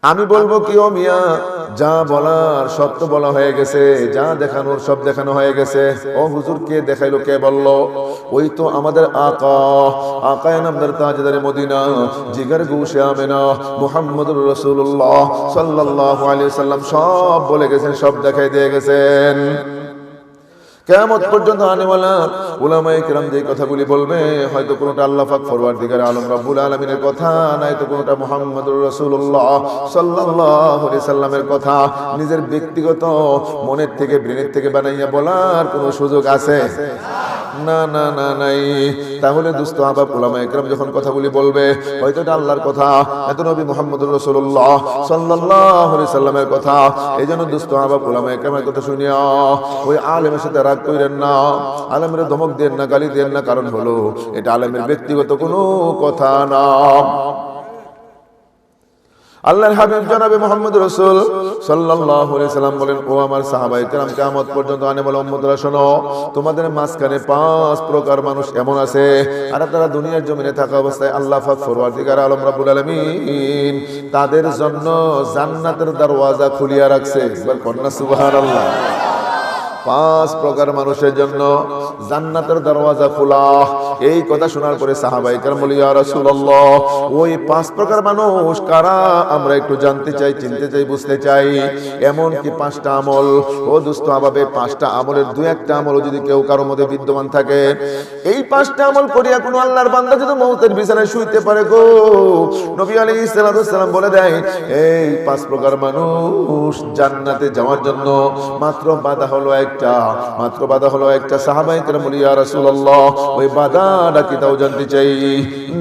আমি বলবো কি, ও মিয়া, যা বলার সব তো বলা হয়ে গেছে, যা দেখানোর সব দেখানো হয়ে গেছে। ও হুজুর, কে দেখাইলো, কে বললো? ওই তো আমাদের আকা, আকায়ে নামদার তাজদারে মদিনা, জিগার গৌসে আমেনা মুহাম্মদুর রাসূলুল্লাহ সাল্লাল্লাহু আলাইহি ওয়াসাল্লাম সব বলে গেছেন, সব দেখাই দিয়ে গেছেন। কিয়ামত পর্যন্ত আনেওয়ালা উলামায়ে কেরাম যে কথাগুলি বলবে, হয়তো কোনটা আল্লাহ পাক পরওয়ারদিগার আলম রব্বুল আলামিনের কথা, নয়তো কোনটা মুহাম্মদুর রাসূলুল্লাহ সাল্লাল্লাহু আলাইহি সাল্লামের কথা। নিজের ব্যক্তিগত মনের থেকে, ব্রেনের থেকে বানাইয়া বলার কোনো সুযোগ আছে? না না না, নাই। তাহলে দোস্ত আবাব উলামায়ে কেরাম যখন কথাগুলি বলবে, হয়তো এটা আল্লাহর কথা, এত নবী মুহাম্মদুর রাসূলুল্লাহ সাল্লাল্লাহু আলাইহি সাল্লামের কথা। এইজন্য দোস্ত আবাব উলামায়ে কেরামের কথা শুনিয়া ওই আলেমের সাথে রাগ কইরেন না, আলেমের ধমক দেন না, গালি দেন না। কারণ হলো এটা আলেমের ব্যক্তিগত কোনো কথা না। আল্লাহর হাবিব জনাবে মুহাম্মদ রাসূল সাল্লাল্লাহু আলাইহি সাল্লাম বলেন, ও আমার সাহাবায়ে কেরাম, কিয়ামত পর্যন্ত আনে বলে উম্মতরা শোনো, তোমাদের মাঝখানে 5 প্রকার মানুষ এমন আছে, আর তারা দুনিয়ার জমিনে থাকা অবস্থায় আল্লাহ পাক পরওয়ারদিগার আলম রাব্বুল আলামিন তাদের জন্য জান্নাতের দরওয়াজা খুলিয়া রাখছে। একবার কন্যা সুবহানাল্লাহ। 5 প্রকার মানুষের জন্য জান্নাতের দরওয়াজা খোলা। এই কথা শোনার পরে সাহাবায়ে কেরাম বলে, ইয়া রাসূলুল্লাহ, ওই 5 প্রকার মানুষ কারা? আমরা একটু জানতে চাই, চিনতে চাই, বুঝতে চাই। এমন কি 5টা আমল? ও দোস্ত আবাবে, 5টা আমলের 2-1টা আমল যদি কেউ কারোর মধ্যে বিদ্যমান থাকে, এই 5টা আমল করিয়া কোন আল্লাহর বান্দা যদি মউতের বিছানায় শুইতে পারে গো, নবী আলাইহিস সালাতু ওয়াসসালাম বলে দেয়, এই 5 প্রকার মানুষ জান্নাতে যাওয়ার জন্য মাত্র বাধা হলো একটা, মাত্র বাধা হলো একটা। সাহাবায়ে কেরাম বলে, ইয়া রাসূলুল্লাহ, ওই বাধাটা কি তাও জানতে চাই।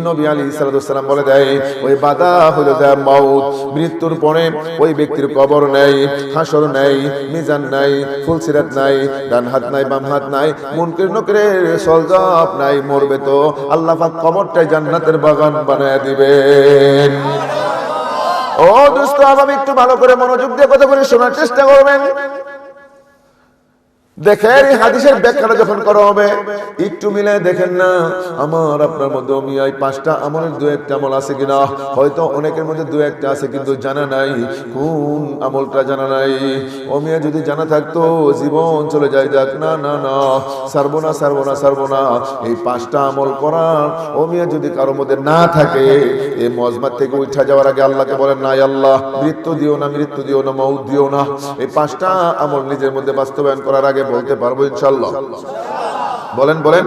নবী আলাইহিস সালাতু ওয়াসসালাম বলে দেয়, ওই বাধা হলো মউত। মৃত্যুর পরে ওই ব্যক্তির কবর নাই, হাসর নাই, মিজান নাই, ফুলসিরাত নাই, ডান হাত নাই, বাম হাত নাই, মুনকির নকিরের সলজব নাই। মরবে তো আল্লাহ পাক কবরটাই জান্নাতের বাগান বানায় দিবেন। ও দোস্ত, আমি একটু ভালো করে মনোযোগ দিয়ে কথা বলে শোনার চেষ্টা করবেন। দেখেন, এই হাদিসের ব্যাখ্যাটা যখন করা হবে, একটু মিলে দেখেন না আমার আপনার মধ্যে এই 5টা আমলের 2-1টা আমল আছে কিনা। হয়তো অনেকের মধ্যে 2-1টা আছে, কিন্তু জানা নাই কোন আমলটা জানা নাই। মিয়া যদি জানা থাকতো জীবন চলে যায়, যাক। না না না, ছাড়বো না, ছাড়বো না, ছাড়বো না। এই 5টা আমল করার মিয়া যদি কারোর মধ্যে না থাকে, এই মজমাত থেকে উঠা যাওয়ার আগে আল্লাহকে বলেন, নাই আল্লাহ, মৃত্যু দিও না, মৃত্যু দিও না, মউত দিও না। এই 5টা আমল নিজের মধ্যে বাস্তবায়ন করার আগে বলতে পারবো ইনশাআল্লাহ। বলেন বলেন।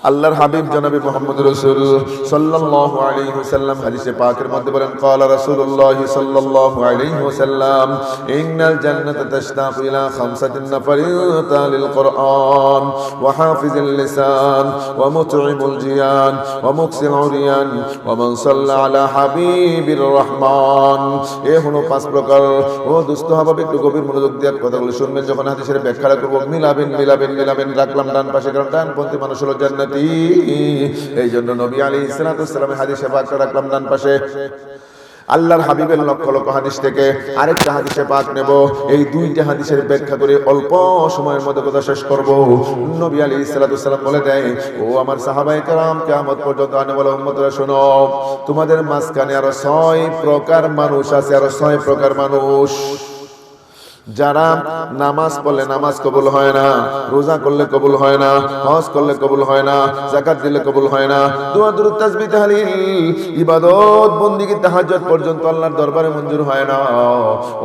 আল্লাহর হাবিব জনাবে মুহাম্মদ রাসূল সাল্লাল্লাহু আলাইহি ওয়াসাল্লাম হাদিসে পাকের মধ্যে বলেন, ক্বালা রাসূলুল্লাহ সাল্লাল্লাহু আলাইহি ওয়াসাল্লাম, ইন্নাল জান্নাতা তাশতাকু ইলা 5 নাফারিন তালিল কুরআন ওয়া হাফিজিল লিসান ওয়া মুতঈমুল জিয়ান ওয়া মুকসিল উরিয়ান ওয়া মান সাল্লা আলা হাবিবির রহমান। এ হলো 5 প্রকার। ও দোস্ত হাবাব, একটু গভীর মনোযোগ দিয়ে কথাগুলো শুনবেন। যখন হাদিসের ব্যাখ্যা করব, মিলাবেন মিলাবেন মিলাবেন। রাখলাম ডান পাশে, কারণ ডানপন্থী মানুষ হলো জান্নাত। এই জন্য নবী আলাইহিস সালাতু ওয়াসসালামের হাদিসে পাক রাখলাম ডান পাশে। আল্লাহর হাবিবের লক্ষ লক্ষ হাদিস থেকে আরেকটা হাদিসে পাক নেব। এই 2টা হাদিসের ব্যাখ্যা করে অল্প সময়ের মধ্যে কথা শেষ করব। নবী আলাইহিস সালাতু ওয়াসসালাম বলে দেয়, ও আমার সাহাবায়ে কেরাম, কিয়ামত পর্যন্ত আনে বলে উম্মতরা শোনো, তোমাদের মাঝখানে আরো 6 প্রকার মানুষ আছে, আরো 6 প্রকার মানুষ। যারা নামাজ পড়লে নামাজ কবুল হয় না, রোজা করলে কবুল হয় না, হজ করলে কবুল হয় না, যাকাত দিলে কবুল হয় না, দোয়া দুরূদ তাসবিহ তাহলিল ইবাদত বন্দেগী তাহাজ্জুদ পর্যন্ত আল্লাহর দরবারে মঞ্জুর হয় না।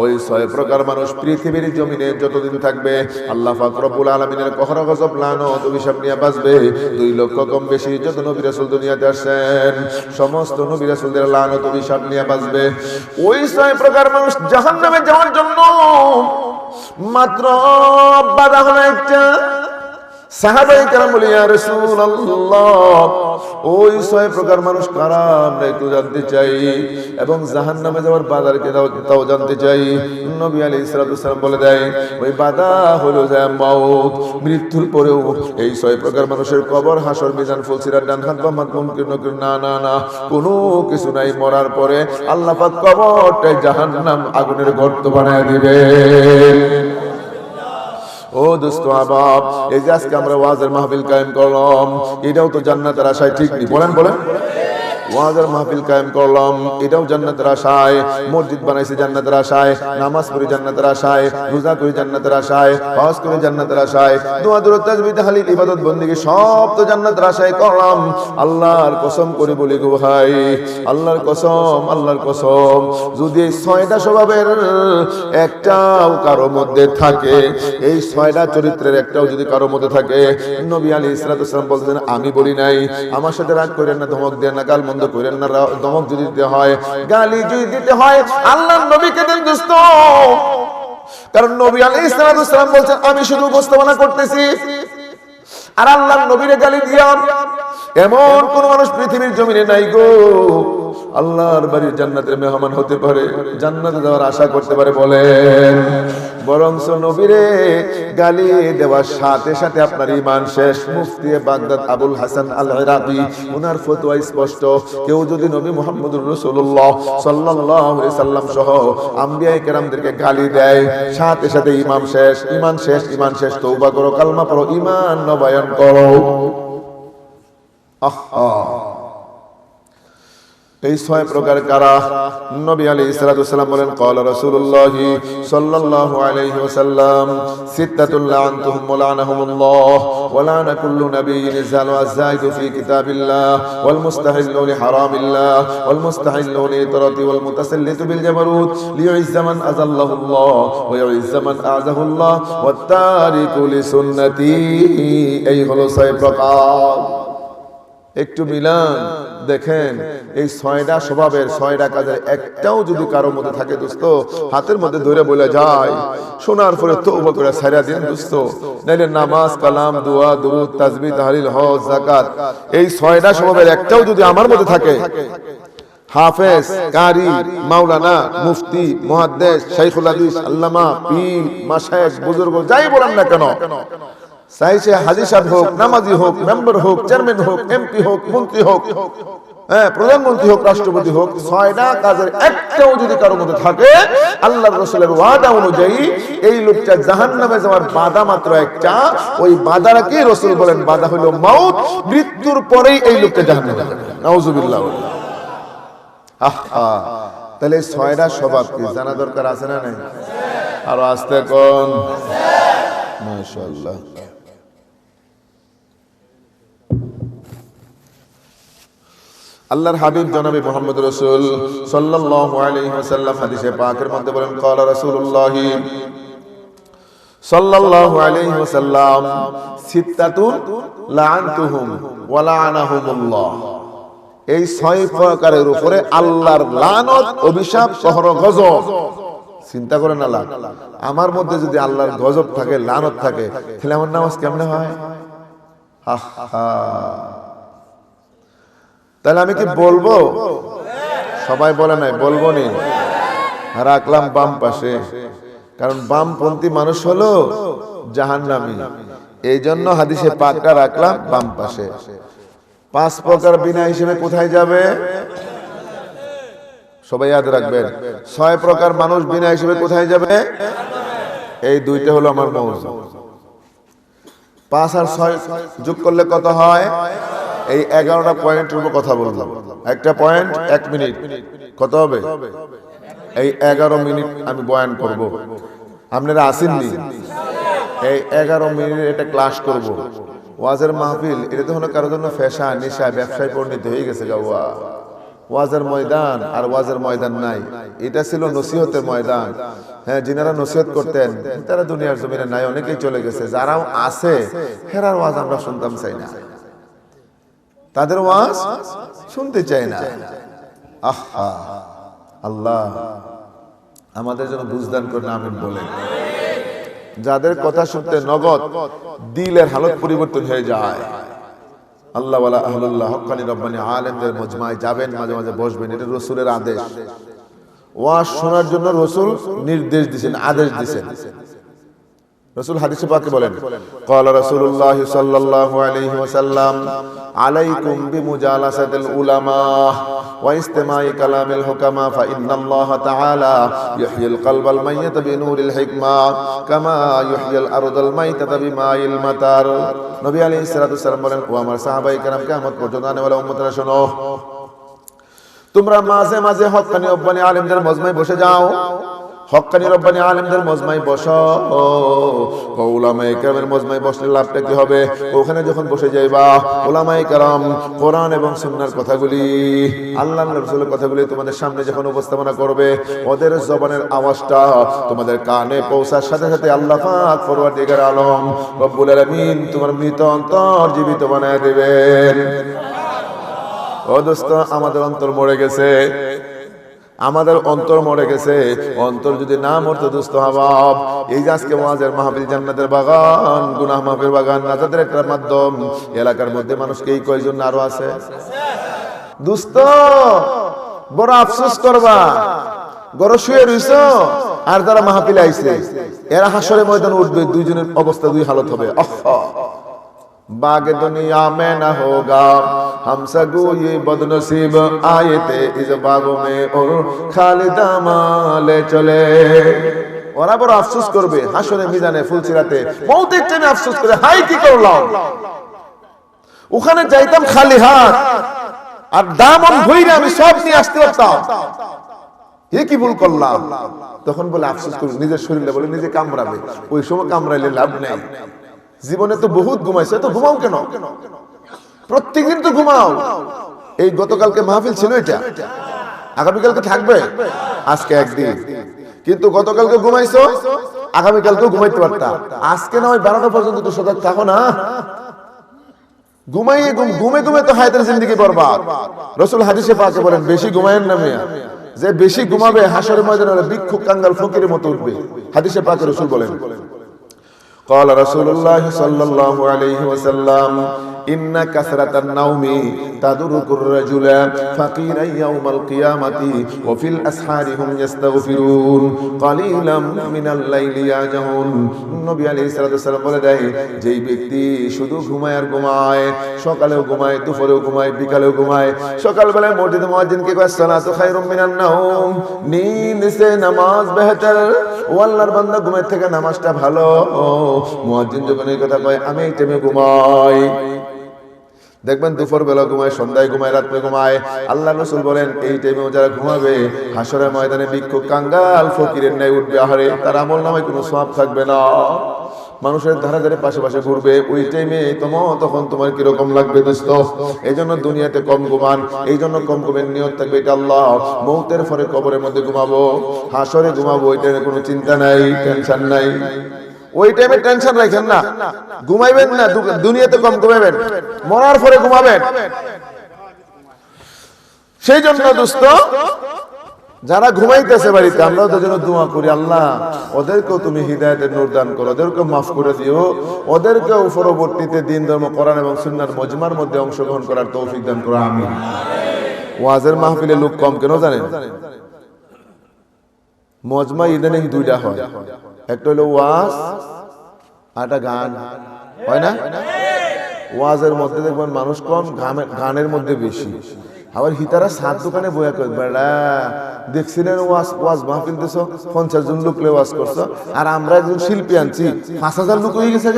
ওই 6 প্রকার মানুষ পৃথিবীর জমিনে যতদিন থাকবে, আল্লাহ পাক রব্বুল আলামিনের কহর গজব, লানত, অভিশাপ নিয়ে বাঁচবে। 2 লক্ষ কম বেশি যত নবী রাসূল দুনিয়াতে আসেন, সমস্ত নবী রাসূলদের লানত, অভিশাপ নিয়ে বাঁচবে। ওই 6 প্রকার মানুষ জাহান্নামে যাওয়ার জন্য মাত্র বাধা হলো একটা। সাহাবায়ে কেরাম বলে, ইয়া রাসূলুল্লাহ, ওই 6 প্রকার মানুষ কারা আমরা একটু জানতে চাই, এবং জাহান্নামে যাওয়ার বাধাকে তাও জানতে চাই। নবী আলাইহিস সালাতু ওয়াসসালাম বলে দেয়, ওই বাধা হলো যে মউত। মৃত্যুর পরেও এই 6 প্রকার মানুষের কবর, হাসর, মিজান, ফুলসিরাত, ডান হাত বাম হাত, মুনকির নকির, না না না, কোনো কিছু নাই। মরার পরে আল্লাহ পাক কবরটাই জাহান্নাম আগুনের গর্ত বানায় দিবেন। ও দোস্ত আবাব, এই যে আজকে আমরা ওয়াজের মাহফিল কায়েম করলাম, এটাও তো জান্নাতের আশায়, ঠিক নি? বলেন বলেন। ওয়াজের মাহফিল কায়েম করলাম, এটাও জান্নাতের আশায়। মসজিদ বানাইছি জান্নাতের আশায়, নামাজ পড়ি জান্নাতের আশায়, রোজা করি জান্নাতের আশায়, হজ করি জান্নাতের আশায়, দোয়া দুরূদ তাসবিহ তাহলিল ইবাদত বندگی সব তো জান্নাতের আশায় করলাম। আল্লাহর কসম করে বলি গো ভাই, আল্লাহর কসম, যদি এই 6টা স্বভাবের একটাও কারো মধ্যে থাকে, এই 6টা চরিত্রের একটাও যদি কারো মধ্যে থাকে, নবী আলাইহিস সালাতু ওয়াস সালাম বলতেন, আমি বলি নাই, আমার সাথে রাগ করেন না, ধমক দেন না, গালমন্দ করেন না, ধমক যদি দিতে হয়, গালি যদি দিতে হয়, আল্লাহর নবীকে দেন দোস্ত। কারণ নবী আলাইহিস সালাতু ওয়াস সালাম বলছেন, আমি শুধু উপস্থাপনা করতেছি, আর আল্লাহর নবীরে গালি দিলাম, এমন কোন মানুষ পৃথিবীর জমিনে নাই গো আল্লাহর বাড়ির জান্নাতের মেহমান হতে পারে, জান্নাতে যাওয়ার আশা করতে পারে বলেন। বরং নবীরে গালি দেওয়ার সাথে সাথে আপনার ঈমান শেষ। মুফতি বাগদাদ আবুল হাসান আল ইরাকি ওনার ফতোয়া স্পষ্ট, কেউ যদি নবী মুহাম্মদুর রাসূলুল্লাহ সাল্লাল্লাহু আলাইহি সাল্লাম সহ আম্বিয়ায়ে কেরামদেরকে গালি দেয়, সাথে সাথে ঈমান শেষ, তওবা করো, কালমা পড়ো, ঈমান নবায়ন করো। এই 6 প্রকার কারা? নবী আলাইহিস সালাতু ওয়াস সালাম বলেন, ক্বালা রাসূলুল্লাহ সাল্লাল্লাহু আলাইহি ওয়াসাল্লাম, সিত্তাতুল লা'নতুহুম ওয়া লা'নাহুমুল্লাহ ওয়া লা'না কুল্লু নাবিয়্যিন যালু আয-যাহিদু ফি কিতাবিল্লাহ ওয়াল মুস্তাহিল্লু লিহারামিল্লাহ ওয়াল মুস্তাহিল্লু লিতরাতি ওয়াল মুতাসাল্লিতু বিল জাবারুত লিয়ুইজ্জা মান আযাল্লাহুল্লাহ ওয়া ইউইজ্জা মান আ'যাহুল্লাহ ওয়াত তারিকু লিসুন্নতি। এই হলো 6 প্রকার। একটু মিলান দেখেন, এই 6টা স্বভাবের 6টা কাজের একটাও যদি কারো মধ্যে থাকে দোস্ত, হাতের মধ্যে ধরে বলে যায়, শোনার পরে তওবা করে ছাইরা দিন দোস্ত। নাইলে নামাজ, কালাম, দোয়া, দুরূদ, তাসবিহ, তাহলিল, হজ, যাকাত, এই 6টা স্বভাবের একটাও যদি আমার মধ্যে থাকে, হাফেজ, কারি, মাওলানা, মুফতি, মুহাদ্দিস, শাইখুল হাদিস, আল্লামা, পীর, মাশায়েখ, বুজুর্গ যাই বলেন না কেন, চাই সে হাজী সাহেব হোক, নামাজি হোক, মেম্বার হোক, চেয়ারম্যান হোক, এমপি হোক, মন্ত্রী হোক, প্রধানমন্ত্রী হোক, রাষ্ট্রপতি হোক, 6টা কাজের একটাও যদি কারোর মধ্যে থাকে, আল্লাহর রাসূলের ওয়াদা অনুযায়ী এই লোকটা জাহান্নামে যাওয়ার বাধা মাত্র একটা। ওই বাধাটা কি রাসূল বলেন? বাধা হলো মাউত, মৃত্যুর পরেই এই লোকটা জাহান্নামে যাবে। নাউজুবিল্লাহ। তাহলে 6টা স্বভাব কি জানা দরকার আছে না নাই? আরো আস্তে কোন, মাশাআল্লাহ। আল্লাহর হাবিব জনাবে মুহাম্মদ রাসূল সাল্লাল্লাহু আলাইহি ওয়াসাল্লাম হাদিসে পাকের মধ্যে বলেন, ক্বালা রাসূলুল্লাহ সাল্লাল্লাহু আলাইহি ওয়াসাল্লাম, সিত্তাতুন লা'নতুহুম ওয়া লা'নাহুমুল্লাহ। এই 6 প্রকারের উপরে আল্লাহর লানত, অভিশাপ, কহর, গজব। চিন্তা করেন আল্লাহ, আমার মধ্যে যদি আল্লাহর গজব থাকে, লানত থাকে, তাহলে আমার নামাজ কেমনে হয়? তাহলে আমি কি বলবো? সবাই বলে নাই, বলবো নি। রাখলাম বাম পাশে, কারণ বামপন্থী মানুষ হলো জাহান্নামী, এই জন্য হাদিসে পাকটা রাখলাম বাম পাশে। 5 প্রকার বিনা হিসেবে কোথায় যাবে? সবাই ইয়াদ রাখবেন, 6 প্রকার মানুষ বিনা হিসেবে কোথায় যাবে? এই 2টা হলো আমার মৌজু। 5 আর 6 যোগ করলে কত হয়? এই 11টা পয়েন্টের উপর কথা বললাম। একটা পয়েন্ট 1 মিনিট, কত হবে? এই 11 মিনিট আমি বয়ান করব। আপনারা আসেননি, এই 11 মিনিট এটা ক্লাস করব। ওয়াজের মাহফিল এটা তো হলো কারোর জন্য ফ্যাশন, নেশা, ব্যবসায় পরিণত হয়ে গেছে গাওয়া। ওয়াজের ময়দান আর ওয়াজের ময়দান নাই, এটা ছিল নসিহতের ময়দান। যিনারা নসিহত করতেন তারা দুনিয়ার জমিনে নাই, অনেকেই চলে গেছে। যারাও আছে হেরার ওয়াজ আমরা শুনতাম চাই না, তাদের ওয়াজ শুনতে চাই না। আহা, আল্লাহ আমাদের জন্য বুঝদান করে আমিন বলেন। যাদের কথা শুনতে নগদ দিলের হালত পরিবর্তন হয়ে যায়, আল্লাহ ওয়ালা আহলুল্লাহ হক্কানি রব্বানি আলেমদের মজমায় যাবেন, মাঝে মাঝে বসবেন। এটা রাসূলের আদেশ। ওয়াজ শোনার জন্য রাসূল নির্দেশ দিয়েছেন, আদেশ দিয়েছেন। রাসূল হাদিসে পাকে বলেন, ক্বালা রাসূলুল্লাহ সাল্লাল্লাহু আলাইহি ওয়াসাল্লাম, আলাইকুম বিমুজালাসাতিল উলামা ওয়া ইসতিমাই কালামিল হুকামা ফা ইন্নাল্লাহা তাআলা ইহয়িল কলবাল মাইয়িতা বিনূরিল হিকমা কামা ইহয়িল আরদাল মাইতাতা বিমাইল মাতার। নবী আলাইহিস সালাতু ওয়াস সালাম বলেন, ও আমার সাহাবায়ে কেরাম, কিয়ামত পর্যন্ত আনেওয়ালা উম্মতরা শোনো, তোমরা মাঝে মাঝে হক্কানি রব্বানি আলেমদের মজমায় বসে যাও, হক্কানি রব্বানি আলেমদের মজমায় বসো। উলামায়ে কেরামের মজমায় বসলে লাভটা কি হবে? ওখানে যখন বসে যাইবা উলামায়ে কেরাম কোরআন এবং সুন্নাহর কথাগুলি, আল্লাহ রাসূলের কথাগুলি তোমাদের সামনে যখন উপস্থাপনা করবে, ওদের জবানের আওয়াজটা তোমাদের কানে পৌঁছার সাথে সাথে আল্লাহ পাক পরওয়ারদিগার আলম রব্বুল আলামিন তোমার মৃত অন্তর জীবিত বানায় দেবেন। ও দোস্ত, আমাদের অন্তর মরে গেছে, আমাদের অন্তর মরে গেছে। অন্তর যদি না মরতো দোস্ত হাবাব, এই যে আজকে ওয়াজের মাহফিল, জান্নাতের বাগান, গুনাহ মাফের বাগান, নাজাতের একটা মাধ্যম, এলাকার মধ্যে মানুষকে এই কয়জন আরো আছে দোস্ত, বড় আফসোস করবা। গড় শুয়ে রইছো আর যারা মাহফিলে আইছে এরা হাসরের ময়দানে উঠবে, দুইজনের অবস্থা দুই হালত হবে। बाग दुनिया में न होगा हमसे ये बदनसीब आए थे इस बागों में और खालिदा माले चले। ওরা বড় আফসোস করবে হাসরের মিজানে, ফুলসিরাতে মৌতের টাইমে আফসোস করে, হাই কি করলাম, ওখানে যাইতাম খালি হাত আর দামন ভইরা আমি সব নিয়ে আসতে পারতাম, এ কি ভুল করলাম। তখন বলে আফসোস করবে, নিজের শরীরে বলে নিজে কামড়াবে। ওই সময় কামড়াইলে লাভ নেই। জীবনে তো বহুত ঘুমাইছে, তো ঘুমাও কেন? প্রত্যেকদিন তো ঘুমাও। এই গতকালকে মাহফিল ছিল, এটা আগামীকালকে থাকবে, আজকে একদিন, কিন্তু গতকালকে ঘুমাইছো, আগামীকালকেও ঘুমাইতে পারতা। আজকে না হয় 12টা পর্যন্ত তো সজাগ থাকো না। ঘুমাইয়ে ঘুমে ঘুমে তো হায়াতের জিন্দেগি বরবাদ। রাসূল হাদিসে পাকে বলেন, বেশি ঘুমায়েন না মিয়া, যে বেশি ঘুমাবে হাসরের ময়দানে ভিক্ষুক কাঙ্গাল ফকিরের মতো উঠবে। হাদিসে পাকে রাসূল বলেন, قال رسول الله صلى الله عليه وسلم إن كثرة النوم تدرك الرجل فقيرا يوم القيامة وفي الأسحار هم يستغفرون قليلا من الليل يهجعون। নবী আলাইহিস সালাম বলে দেয়, যেই ব্যক্তি শুধু ঘুমায় আর ঘুমায়, সকালেও ঘুমায়, দুপুরেও ঘুমায়, বিকালেও ঘুমায়, সকালবেলায় মসজিদে মুয়াজ্জিনকে কয় সালাতু খায়রুম মিনান নাওম, নিন্দ সে নামাজ বেহতর। ও আল্লাহর বান্দা, ঘুমের থেকে নামাজটা ভালো। মুয়াজ্জিন যখন এই কথা কয়, আমি এই টাইমে ঘুমাই, দেখবেন দুপুর বেলা ঘুমায়, সন্ধ্যায় ঘুমায়, রাত্রে ঘুমায়। আল্লাহ রাসূল বলেন, এই টাইমেও যারা ঘুমাবে হাসরের ময়দানে ভিক্ষুক কাঙ্গাল ফকিরের ন্যায় উঠবে। আহারে, তার আমল নামায় কোনো সওয়াব থাকবে না। মানুষের ধারে ধারে পাশে পাশে ঘুরবে। ওই টাইমে তখন তোমার কিরকম লাগবে দোস্ত? এই জন্য দুনিয়াতে কম ঘুমান, এই জন্য কম ঘুমের নিয়ত থাকবে এটা আল্লাহ, মৌতের পরে কবরের মধ্যে ঘুমাবো, হাসরে ঘুমাবো, ওই টাইমে কোনো চিন্তা নাই, টেনশন নাই। ওই টাইমে টেনশন রাখেন না, ঘুমাইবেন না, দুনিয়াতে কম ঘুমাবেন, মরার পরে ঘুমাবেন। সেই জন্য দোস্ত, যারা ঘুমাইতেছে বাড়িতে, আমরাও তাদের জন্য দোয়া করি, আল্লাহ ওদেরকেও তুমি হিদায়াতের নূর দান করো, ওদেরকেও মাফ করে দিও, ওদেরকেও পরবর্তীতে দিন ধর্ম, কোরআন এবং সুন্নাহর মজমার মধ্যে অংশগ্রহণ করার তৌফিক দান করো, আমিন। ওয়াজের মাহফিলে লোক কম কেন জানেন? মজমা ইদানিং দুইটা হয়, একটা হলো ওয়াজ আর একটা গান, হয় না? ওয়াজের মধ্যে দেখবেন মানুষ কম, গানের মধ্যে বেশি। আবার হিতারা সাত দোকানে বয়া করে, বেড়া দেখছিলেন ওয়াজ মাহফিল দিছ, 50 জন লোক ওয়াজ করছো, আর আমরা একজন শিল্পী আনছি, 5000 লোক হয়ে গেছে।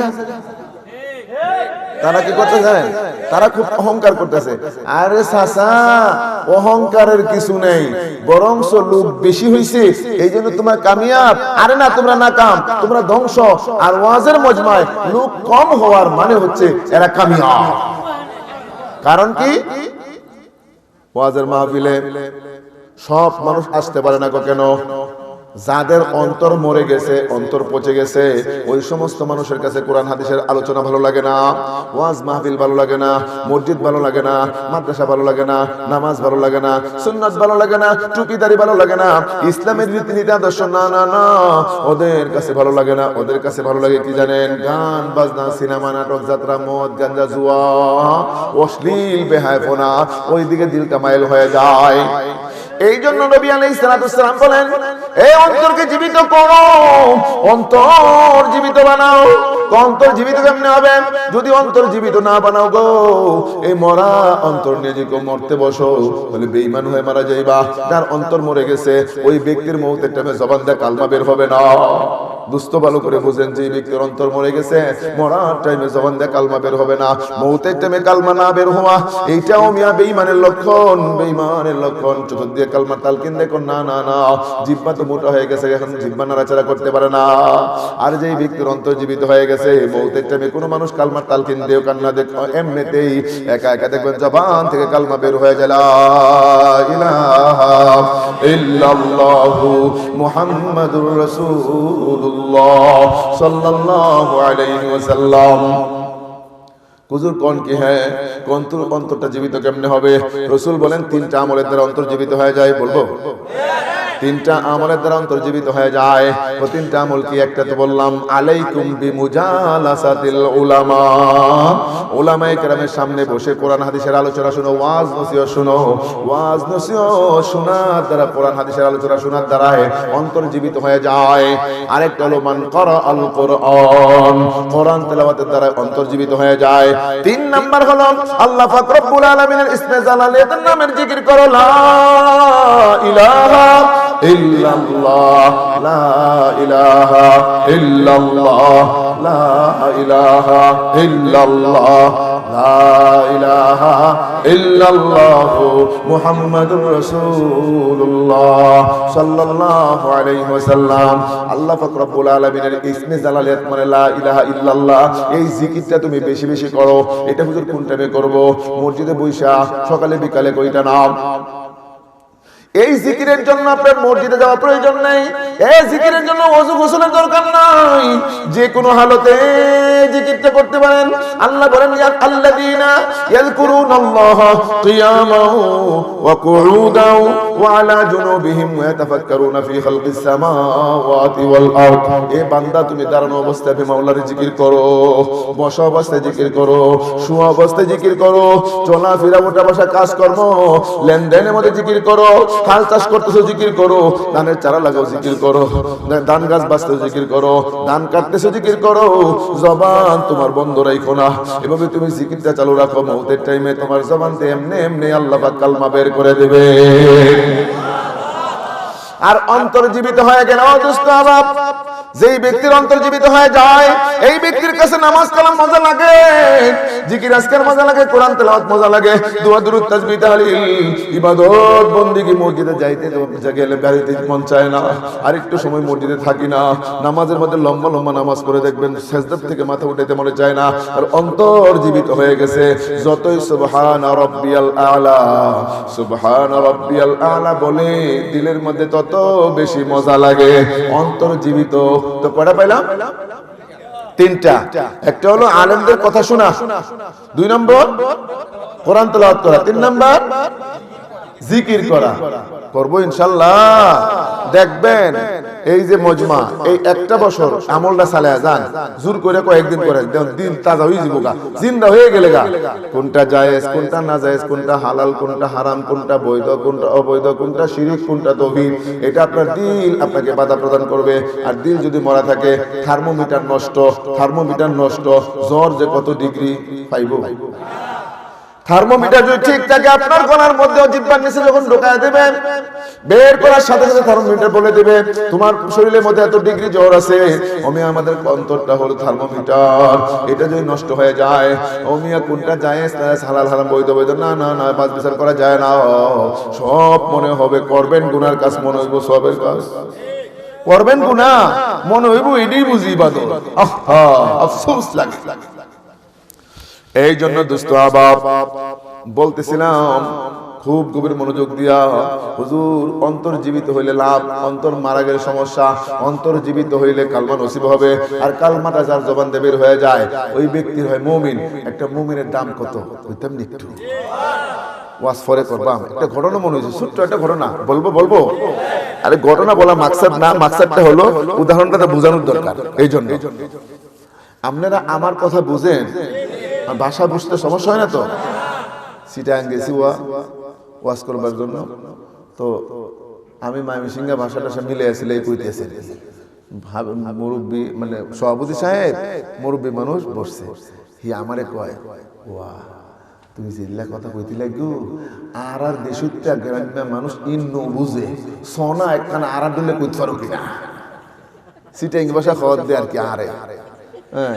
তারা কি করতে জানেন? তারা খুব অহংকার করতেছে। আরে চাচা, অহংকারের কিছু নেই, বরং লোক বেশি হইছে এই জন্য তোমার কামিয়াব। আরে না, তোমরা না কাম, তোমরা ধ্বংস। আর ওয়াজের মজমায় লোক কম হওয়ার মানে হচ্ছে এরা কামিয়াব। কারণ কি? ওয়াজের মাহফিলে সব মানুষ আসতে পারে না। কেন? যাদের অন্তর মরে গেছে, অন্তর পচে গেছে, ওই সমস্ত মানুষের কাছে কোরআন হাদিসের আলোচনা ভালো লাগে না, ওয়াজ মাহফিল ভালো লাগে না, মসজিদ ভালো লাগে না, মাদ্রাসা ভালো লাগে না, নামাজ ভালো লাগে না, সুন্নাত ভালো লাগে না, টুপিদারি ভালো লাগে না, ইসলামের রীতিনীতি আদর্শ না না না ওদের কাছে ভালো লাগে না। ওদের কাছে ভালো লাগে কি জানেন? গান বাজনা, সিনেমা, নাটক, যাত্রা, মদ, গাঞ্জা, জুয়া, অশ্লীল বেহায়াপনা, ওইদিকে দিলটা মাইল হয়ে যায়। এই জন্য নবী আলাইহিস সালাম বলেন, এই অন্তরকে জীবিত করো, অন্তর জীবিত বানাও। অন্তর জীবিত কেমনে হবে? যদি অন্তর জীবিত না বানাও গো, এই মরা অন্তর নিয়ে যদি মরতে বসো, তাহলে বেঈমান হয়ে মারা যাইবা। যার অন্তর মরে গেছে, ওই ব্যক্তির মৌতের টাইমে জবান দিয়ে কালমা বের হবে না। দুস্থ ভালো করে বুঝেন, যে ব্যক্তির অন্তর মরে গেছে, মরার টাইমে জবান দিয়ে কালমা বের হবে না, মৌতের টাইমে কালমা না বের হওয়া, এইটাও মিয়া বেঈমানের লক্ষণ, বেঈমানের লক্ষণ। চতুর্দিকে কালমা তালকিন দেখুন, না না না, জিহ্বা তো মোটা হয়ে গেছে, এখন জিহ্বা নাড়াচাড়া করতে পারে না। আর যেই ব্যক্তির অন্তর জীবিত হয়ে গেছে, মৌতের টাইমে কোনো মানুষ কালমার তালকিন দিও কান্না দেখ, এমনিতেই একা একা দেখবেন জবান থেকে কালমা বের হয়ে যায়, লা ইলাহা ইল্লাল্লাহু মুহাম্মাদুর রাসূলুল্লাহ সাল্লাল্লাহু আলাইহি ওয়াসাল্লাম। হুজুর কোন কি হ্যাঁ, অন্তরটা জীবিত কেমনে হবে? রাসূল বলেন তিনটা আমলের দ্বারা অন্তর জীবিত হয়ে যায়। বলবো তিনটা আমলের দ্বারা অন্তর জীবিত হয়ে যায়। ও তিনটা আমল কি? একটা তো বললাম, আলাইকুম বিমুজালাসাতিল উলামা, উলামায়ে কেরামের সামনে বসে কোরআন হাদিসের আলোচনা শুনো, ওয়াজ নসিহত শুনো। ওয়াজ নসিহত শোনার দ্বারা, কোরআন হাদিসের আলোচনা শোনার দ্বারা অন্তর জীবিত হয়ে যায়। আরেকটা হলো মান ক্বারা আল কোরআন, কোরআন তেলাওয়াতের দ্বারা অন্তর জীবিত হয়ে যায়। তিন নাম্বার হলো আল্লাহ পাক রব্বুল আলামিনের ইসমে জালালিয়াতের নামের জিকির করো, লা ইলাহা ইল্লাল্লাহ, লা ইলাহা ইল্লাল্লাহ, লা ইলাহা ইল্লাল্লাহ, লা ইলাহা ইল্লাল্লাহ মুহাম্মাদুর রাসূলুল্লাহ সাল্লাল্লাহু আলাইহি ওয়াসাল্লাম। আল্লাহ পাক রব্বুল আলামিনের ইসমে জালালিয়াত মানে লা ইলাহা ইল্লাল্লাহ, এই জিকিরটা তুমি বেশি বেশি করো। এটা হুজুর কোন টাইমে করব? মসজিদে বৈশা সকালে বিকালে কয়টা নাম? এই জিকিরের জন্য আপনার মসজিদে যাওয়া প্রয়োজন নেই, এই জিকিরের জন্য ওযু গোসলের দরকার নাই, যে কোনো হালতে জিকিরটা করতে পারেন। আল্লাহ বলেন, আল্লাযীনা ইয়াযকুরুনাল্লাহা কিয়ামান ওয়া কুউদান ওয়া আলা জুনুবিহিম ওয়া ইয়াতাফাক্কারুনা ফি খালকিস সামাওয়াতি ওয়াল আরদ। এ বান্দা, তুমি দাঁড়ানো অবস্থায় মাওলার জিকির করো, বসা অবস্থায় জিকির করো, শোয়া অবস্থায় জিকির করো, চলাফেরা ওঠা বসা কাজকর্ম লেনদেনের মধ্যে জিকির করো, হাল চাষ করতেছো জিকির করো, ধানের চারা লাগাও জিকির করো, ধান গাছ বাঁচতেছো জিকির করো, ধান কাটতেছো জিকির করো, জবান তোমার বন্ধ রাখো না। এভাবে তুমি জিকিরটা চালু রাখো, মওতের টাইমে তোমার জবান থেকে এমনি এমনি আল্লাহ পাক কালমা বের করে দেবে। আর অন্তর জীবিত হয়ে গেল দোস্ত আবাব, যেই ব্যক্তির অন্তর জীবিত হয়ে যায়, এই ব্যক্তির কাছে নামাজ কালাম মজা লাগে, জিকির আজকার মজা লাগে, কোরআন তেলাওয়াত মজা লাগে, দোয়া দুরূদ তাসবিহ তাহলিল ইবাদত বন্দেগী মসজিদে যাইতে গেলে বাড়িতে মন চায় না, আর একটু সময় মসজিদে থাকি না, নামাজের মধ্যে লম্বা লম্বা নামাজ করে দেখবেন সিজদা থেকে মাথা উঠাইতে মনে চায় না। আর অন্তর জীবিত হয়ে গেছে, যতই সুবহানা রাব্বিয়াল আলা, সুবহানা রাব্বিয়াল আলা বলে দিলের মধ্যে তত বেশি মজা লাগে। অন্তর জীবিত তো কয়টা পাইলাম? তিনটা। একটা হলো আলেমদের কথা শোনা, দুই নম্বর কোরআন তেলাওয়াত করা, তিন নম্বর জিকির করা। করবো ইনশাআল্লাহ। দেখবেন এই যে মজমা, এই একটা বছর আমলটা চালায়া যান, জোর করে কয়েকদিন করে দিন তাজা হয়ে যাবো গা, জিন্দা হয়ে গেলে গা, কোনটা জায়েজ কোনটা না জায়েজ, কোনটা হালাল কোনটা হারাম, কোনটা বৈধ কোনটা অবৈধ, কোনটা শিরক কোনটা তাওহীদ, এটা আপনার দিল আপনাকে বাধা প্রদান করবে। আর দিল যদি মরা থাকে, থার্মোমিটার নষ্ট, থার্মোমিটার নষ্ট, জ্বর যে কত ডিগ্রি পাইব। থার্মোমিটার যদি ঠিক থাকে, আপনার গলার মধ্যে জিহ্বার নিচে যখন ঢোকায় দেবেন, বের করার সাথে সাথে থার্মোমিটার বলে দেবে তোমার শরীরের মধ্যে এত ডিগ্রি জ্বর আছে। ওমিয়া আমাদের অন্তরটা হলো থার্মোমিটার, এটা যদি নষ্ট হয়ে যায়, ওমিয়া কোনটা জায়েজ হালাল হারাম বৈধ বৈধ, না না না বাজ বিচার করা যায় না। সব মনে হবে, করবেন গুনার কাজ মনে হইব সবের কাজ, করবেন গুনাহ মনে হইব এটাই বুঝি ইবাদত। আহা আফসোস লাগে। এই জন্য দোস্ত আবাব বলতেছিলাম, খুব গভীর মনোযোগ দিয়া, হুজুর অন্তর জীবিত হইলে লাভ, অন্তর মারা গেলে সমস্যা, অন্তর জীবিত হইলে কালমা নসিব হবে। আর কালমাটা যার জবান দিয়ে বের হয়ে যায়, ওই ব্যক্তির হয় মুমিন। একটা মুমিনের দাম কত কইতাম একটু ওয়াজ পরে করবাম। একটা ঘটনা মনে হয়েছে, ছোট্ট একটা ঘটনা বলবো। আরে ঘটনা বলা মাকসাদ না, মাকসাদটা হলো উদাহরণটা বোঝানোর দরকার। এই জন্য আপনারা আমার কথা বুঝেন, ভাষা বুঝতে সমস্যা হয় না তো। সিটাং গেছি ওয়াজ করবার জন্য, তো আমি ময়মনসিংহ ভাষাটা মিলে আসলে কইতেছি, মুরব্বী মানে সভাপতি সাহেব মুরব্বী মানুষ বসছে, হি আমারে কয়, ওয়া তুমি জিল্লা কথা কইতে লাগু, আর দেশুটা গ্রাম্য মানুষ ইন্ন বুঝে সোনা একখানা আর দিলে কইতে পারো কিনা। সিটাইং ভাষা খাওয়ার দিয়ে আর কি আরে হ্যাঁ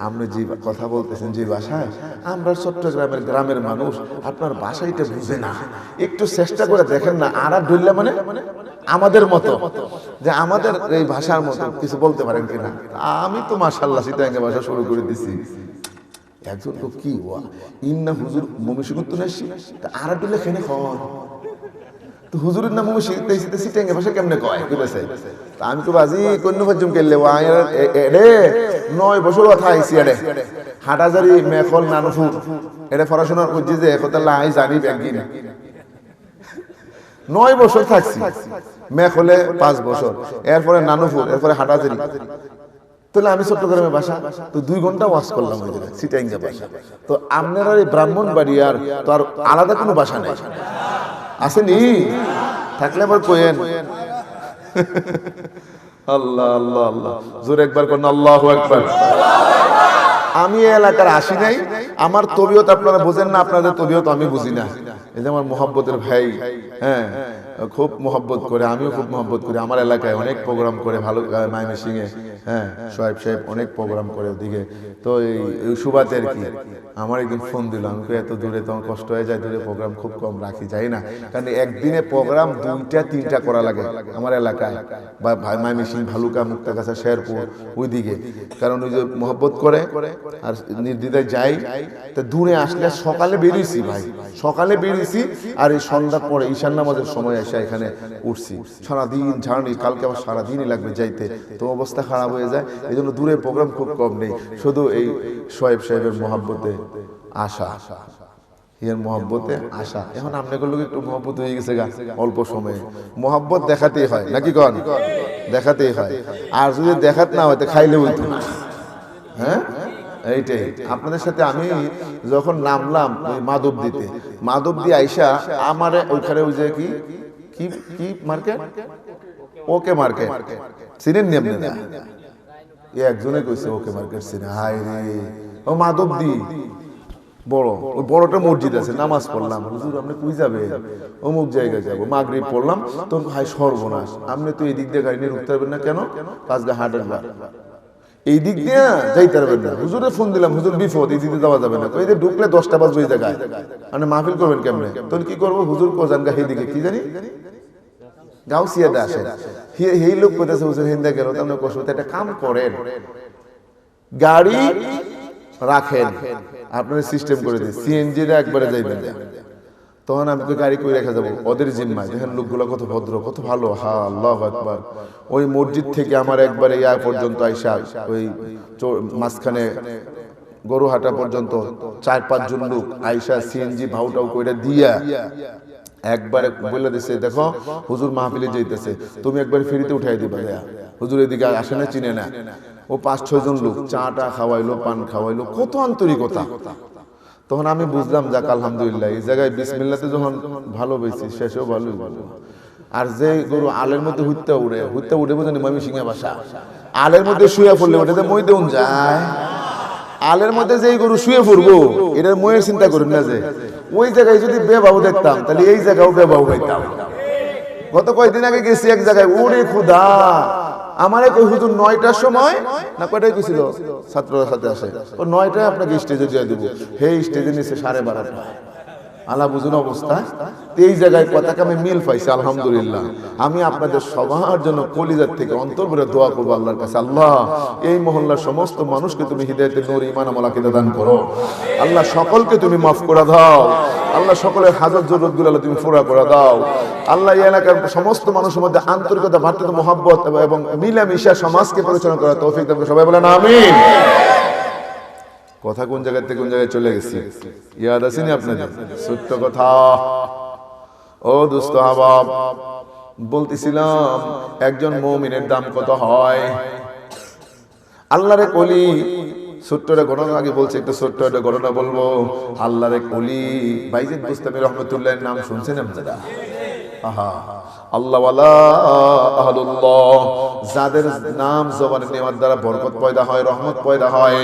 আপনি যে কথা বলতেছেন যে ভাষায়, আমরা চট্টগ্রামের গ্রামের মানুষ, আপনার ভাষাইটা বুঝে না, একটু চেষ্টা করে দেখেন না। আর ধরলে মানে আমাদের মতো, যে আমাদের এই ভাষার মতো কিছু বলতে পারেন কিনা। আমি তো মাশাআল্লাহ সিটাইং ভাষা শুরু করে দিছি। একজন তো কি ইন্না হুজুর মমিষিগুত্তু নাসি আর ধরলে খেনে খাওয়া তো হুজুরের নাম শিখতে সিটাইং ভাষা কেমনে কয় বুঝেছে। তা আমি তো বাজি কন্য পর্যন্ত কেলে রে 9 বছর কথা আইছি এডে হাটাজারি মেখল নানুফুর এটা পড়াশোনা করছি যে কথা লাই জানি ব্যাগিন 9 বছর থাকছি, মেখলে 5 বছর, এরপরে নানুফুর, এরপরে হাটাজারি। তাহলে আমি চট্টগ্রামের ভাষা তো 2 ঘন্টা ওয়াজ করলাম ওই জায়গায় সিটাইং ভাষা। তো আপনারা এই ব্রাহ্মণবাড়িয়ার তো আর আলাদা কোনো ভাষা নেই আসেনি, থাকলে আবার কোয়েন। আল্লাহ আল্লাহ আল্লাহ জোরে একবার কোন আল্লাহু আকবার। আমি এই এলাকার আসি নাই, আমার তবিয়ত আপনারা বুঝেন না, আপনাদের তবিয়ত আমি বুঝি না। এই যে আমার মোহাব্বতের ভাই, হ্যাঁ খুব মোহাব্বত করে, আমিও খুব মোহাব্বত করি। আমার এলাকায় অনেক প্রোগ্রাম করে, ভালো ময়মনসিংহে, হ্যাঁ সোহেব সাহেব অনেক প্রোগ্রাম করে ওদিকে। তো এই সুবাতে আর কি আমার একদিন ফোন দিল, আমাকে এত দূরে তোমার কষ্ট হয়ে যায়, দূরে প্রোগ্রাম খুব কম রাখি যাই না, কারণ একদিনে প্রোগ্রাম 2টা-3টা করা লাগে আমার এলাকায়, বা ময়মনসিংহ, ভালুকা, মুক্তাগাছা, শেরপুর ওইদিকে। কারণ ওই যে মোহাব্বত করে আর নির্দ্বিধায় যাই। তো দূরে আসলে সকালে বেরিয়েছি ভাই, সকালে বেরিয়েছি আর এই সন্ধ্যা পরে ঈশান নামাজের সময় এসে এখানে উঠছি। সারাদিন ঝাড়নি, কালকে আবার সারাদিনই লাগবে যাইতে, তো অবস্থা খারাপ হয়ে যায়। এই জন্য দূরে প্রোগ্রাম খুব কম নেই, শুধু এই সোহেব সাহেবের মহাব্বতে আসা, এর মহব্বতে আসা। এখন আপনাদের লোক একটু মহব্বত হয়ে গেছে গা অল্প সময়ে, মহব্বত দেখাতেই হয় নাকি কন, দেখাতেই হয়। আর যদি দেখাত না হয় তো খাইলে হইতো না। হ্যাঁ এইটাই আপনাদের সাথে আমি যখন নামলাম ওই মাধবদীতে, মাধবদী আইসা আমার ওইখানে ওই যে কি কি কি মার্কেট, ওকে মার্কেট চিনেন নি আপনারা? একজনে কইছে ওকে মার্কেট চিনে। হাই রে, ও মাধবদী বড়, ওই বড়টা মসজিদ আছে, নামাজ পড়লাম, হুজুর আপনি কই যাবে? অমুক জায়গায় যাবো। মাগরিব পড়লাম, তো ভাই সর্বনাশ, আপনি তো এই দিক দিয়ে গাড়ি নিয়ে ঢুকতে পারবেন না। কেন? পাঁচগা হাটের বার, এই দিক দিয়ে যাইতে পারবেন না। হুজুরে ফোন দিলাম, হুজুর বিপদ, এই দিকে যাওয়া যাবে না। তো এই যে ঢুকলে 10টা বাজবে ওই জায়গায়, মানে মাহফিল করবেন কেমনে? তো কি করবো? হুজুর কোজান গা দিকে কি জানি গাউসিয়াতে আসে, এই লোক কোথাছে হুজুর হিন্দা গেল। তো আপনি কষ্ট একটা কাম করেন, গাড়ি রাখেন, আপনার সিস্টেম করে দিই, সিএনজি রা একবারে যাইবেন। তখন আমি তো গাড়ি করে রেখে যাবো ওদের জিম্মায়। দেখেন লোকগুলো কত ভদ্র, কত ভালো। হা আল্লাহু আকবার। ওই মসজিদ থেকে আমার একবারে ইয়া পর্যন্ত আইসা, ওই মাঝখানে গরুহাটা পর্যন্ত 4-5 জন লোক আইসা সিএনজি ভাউটাও করে দিয়া একবারে বলে দিছে, দেখো হুজুর মাহফিলে যাইতেছে, তুমি একবার ফ্রিতে উঠাই দিবা। হুজুর এদিকে আসে না, চিনে না। ও 5-6 জন লোক চাটা খাওয়াইলো, পান খাওয়াইলো, কত আন্তরিকতা। তখন আমি বুঝলাম, যাক আলহামদুলিল্লাহ, এই জায়গায় বিসমিল্লাতে যখন ভালো বেশি, শেষেও ভালোই ভালো। আর যে গরু আলের মধ্যে হুইতে উড়ে বোঝেন ময়মনসিংহের ভাষা, আলের মধ্যে শুয়ে পড়লে ওটাতে মই দেউন যায়। আলের মধ্যে যে গরু শুয়ে পড়বো, এটার ময়ের চিন্তা করেন না, যে ওই জায়গায় যদি বেবাবু দেখতাম তাহলে এই জায়গাও বেবাবু পাইতাম। গত কয়েকদিন আগে গেছি এক জায়গায়, ওরে খুদা, আমারে কই হুজুর 9টার সময় না কয়টায় কইছিল ছাত্ররা সাথে আসে, ও 9টায় আপনাকে স্টেজে দিয়ে দিব। হে স্টেজে নিচে 12:30। আলা বুঝুন অবস্থা। এই জায়গায় কথাকে আমি মিল পাইছি আলহামদুলিল্লাহ। আমি আপনাদের সবার জন্য কলিজার থেকে অন্তর ভরে দোয়া করবো আল্লাহর কাছে, আল্লাহ এই মহল্লার সমস্ত মানুষকে তুমি হিদায়াতের নূর, ঈমান, আমল, আকীদা দান করো। আল্লাহ সকলকে তুমি মাফ করে দাও। আল্লাহ সকলের হাজার জরুরত গুলো তুমি পুরা করে দাও। আল্লাহ এই এলাকার সমস্ত মানুষের মধ্যে আন্তরিকতা, ভ্রাতৃত্ব, মহব্বত এবং মিলামিশা সমাজকে পরিচালনা করার তৌফিক দান করো। সবাই বলেন আমিন। কথা কোন জায়গা থেকে কোন জায়গায় চলে গেছি ইয়াদ আসেনি আপনাদের? সত্য কথা। ও দোস্ত আহবাব, বলতেছিলাম একজন মুমিনের দাম কত হয়। আল্লাহরে কলি, ছোট্ট একটা ঘটনা আগে বলছে, একটা ছোট্ট একটা ঘটনা বলবো। আল্লাহরে কলি বাইজিদ বুস্তামি রহমতুল্লাহর নাম শুনছেন আপনারা? আহা, আল্লাহওয়ালা আহলুল্লাহ, যাদের নাম জবানে নেওয়ার দ্বারা বরকত পয়দা হয়, রহমত পয়দা হয়।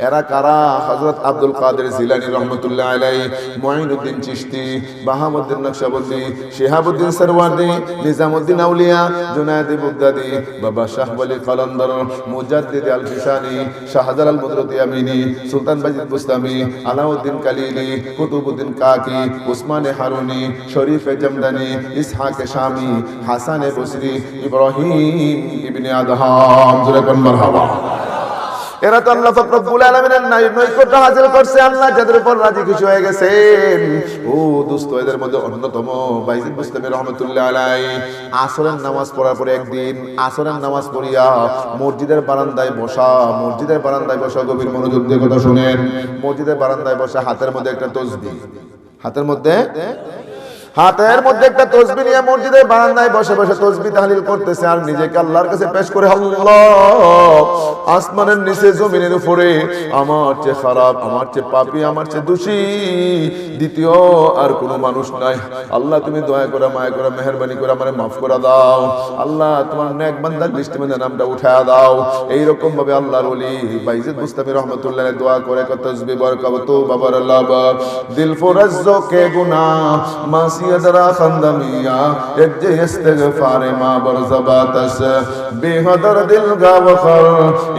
এরা কারা? হযরত আব্দুল কাদের জিলানী রহমাতুল্লাহ আলাইহি, মুঈনুদ্দিন চিশতি, বাহাউদ্দিন নকশবন্দি, শিহাবুদ্দিন সরওয়ার্দি, নিজামউদ্দিন আউলিয়া, জুনায়েদ বাগদাদি, বাবা শাহ ওয়ালি কলন্দর, মুজাদ্দিদ আল ফিসানি, শাহজালাল মুদরতি আমিনী, সুলতান বাজিদ বুস্তামি, আলাউদ্দিন কালিলি, কুতুবউদ্দিন কাকি, উসমানে হারুনি, শরীফে জমদানি, ইসহাকে শামি, হাসানে বসরি, ইব্রাহিম ইবনে আদহাম। জোরে কোন মারহাবা। এরা তো আল্লাহ পাক রব্বুল আলামিনের নৈকট্য হাসিল করছে, আল্লাহ যাদের উপর রাজি খুশি হয়ে গেছেন। ও দোস্ত, এদের মধ্যে অন্যতম বাইজিদ বুস্তামি রহমাতুল্লাহ আলাইহি আসরের নামাজ পড়ার পরে একদিন আসরের নামাজ পড়িয়া মসজিদের বারান্দায় বসা গভীর মনোযোগ দিয়ে কথা শুনেন। মসজিদের বারান্দায় বসা হাতের মধ্যে একটা তাসবিহ, হাতের মধ্যে একটা তাসবিহ নিয়ে মসজিদের বারান্দায় বসে তাসবিহ তাহলিল করতেছে আর নিজেকে আল্লাহর কাছে পেশ করে, আল্লাহ আসমানের নিচে জমিনের উপরে আমার চেয়ে খারাপ, আমার চেয়ে পাপী, আমার চেয়ে দোষী দ্বিতীয় আর কোনো মানুষ নাই। আল্লাহ তুমি দয়া করে, মায়া করে, মেহেরবানি করে আমারে মাফ করে দাও। আল্লাহ তোমার নেক বান্দার লিস্টে মধ্যে নামটা উঠায়া দাও। এইরকম ভাবে আল্লাহর ওলি বাইজিদ বুস্তামি রহমাতুল্লাহ আলাইহি দোয়া করে তাসবিহ বরকত বাবার আল্লাহ দিল ফরজ্জো কে গুনাহ মাসিয়াদরা খানদামিয়া এজে ইস্তিগফারে মা বরজবাতাস বেহদর দিল গাওখর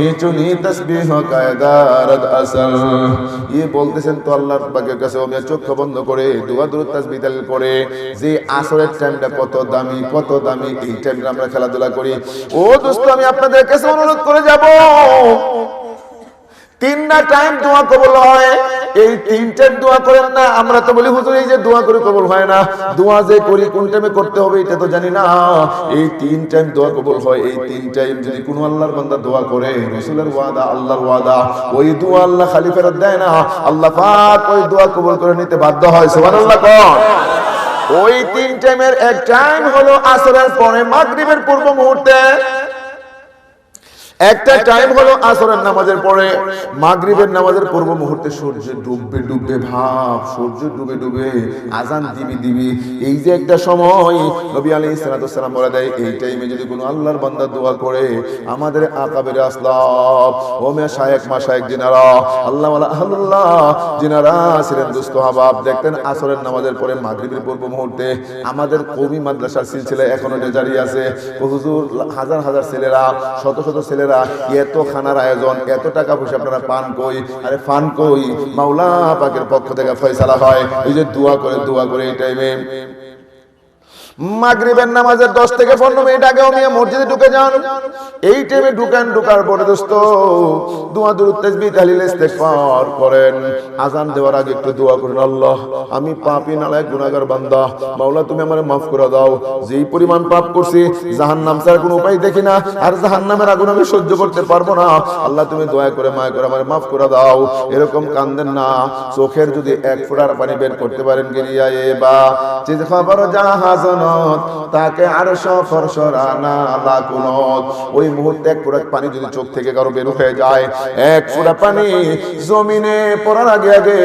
ইচুনি তাসবিহ কায়দারত আসর। এই বলতেছেন তো আল্লাহর পাকের কাছে আমি চোখ বন্ধ করে দোয়া দরুদ তাসবিহ তাহলিল করে যে আসরের টাইমটা কত দামি, এই টাইমটা আমরা খেলাধুলা করি। ও দোস্ত, আমি আপনাদের কাছে অনুরোধ করে যাব, তিনটা টাইম দোয়া কবুল হয়, এই তিন টাইম দোয়া করেন না। আমরা তো বলি হুজুর এই যে দোয়া করে কবুল হয় না, দোয়া যে করি কোন টাইমে করতে হবে এটা তো জানি না। এই তিন টাইম দোয়া কবুল হয়। এই তিন টাইম যদি কোনো আল্লাহর বান্দা দোয়া করে, রাসূলের ওয়াদা, আল্লাহর ওয়াদা, ওই দোয়া আল্লাহ খালি ফেরত দেয় না, আল্লাহ পাক ওই দোয়া কবুল করে নিতে বাধ্য হয়। সুবহানাল্লাহ কোন। ওই তিন টাইমের এক টাইম হলো আসরের পরে মাগরিবের পূর্ব মুহূর্তে, একটা টাইম হলো আসরের নামাজের পরে মাগরিবের নামাজের পূর্ব মুহূর্তে সূর্য ডুববে ভাব, সূর্য ডুবে আজান দিবি। এই যে একটা সময় নবী আলাইহিস সালাতু ওয়াস সালাম বলে দেয়, এই টাইমে যদি কোনো আল্লাহর বান্দা দোয়া করে, আমাদের আকাবের আসলাফ ও মাশায়েখ জিনারা, আল্লাহ ওয়ালা আল্লাহ জিনারা ছিলেন দুস্থ হাবাব, দেখতেন আসরের নামাজের পরে মাগরিবের পূর্ব মুহূর্তে আমাদের কওমি মাদ্রাসার সিলসিলা এখনো জারি আছে। হুজুর হাজার ছেলেরা, শত ছেলেরা এত খানার আয়োজন, এত টাকা পয়সা আপনারা পান কই? আরে পান কই? মাওলা পাকের পক্ষ থেকে ফয়সালা হয়। এই যে দোয়া করে এই টাইমে মাগরিবের নামাজের 10 থেকে 15 মিনিট আগে আমি মসজিদে ঢুকে যান। এই টাইমে ঢুকার পরে দোস্ত দোয়া দরুদ তাসবিহ তাহলিল ইস্তিগফার করেন। আজান দেওয়ার আগে একটু দোয়া করেন, আল্লাহ আমি পাপী নালায়েক গুনাহগার বান্দা, মাওলা তুমি আমারে maaf করে দাও। যেই পরিমাণ পাপ করছি জাহান্নাম ছাড়া কোনো উপায় দেখি না, আর জাহান্নামের আগুন আমি সহ্য করতে পারবো না। আল্লাহ তুমি দয়া করে মায়া করে আমারে maaf করে দাও। এরকম কান্দেন না। চোখের যদি এক ফোঁটার পানি বের করতে পারেন, গিরিয়ায়ে বা যে খবর জাহাজন তাকে আরশ ফরশরানা লাকুনত, ওই মুহূর্তে এক ফোঁটা পানি যদি চোখ থেকে কারো বের হয়ে যায়, এক ফোঁটা পানি জমিনে পড়ার আগে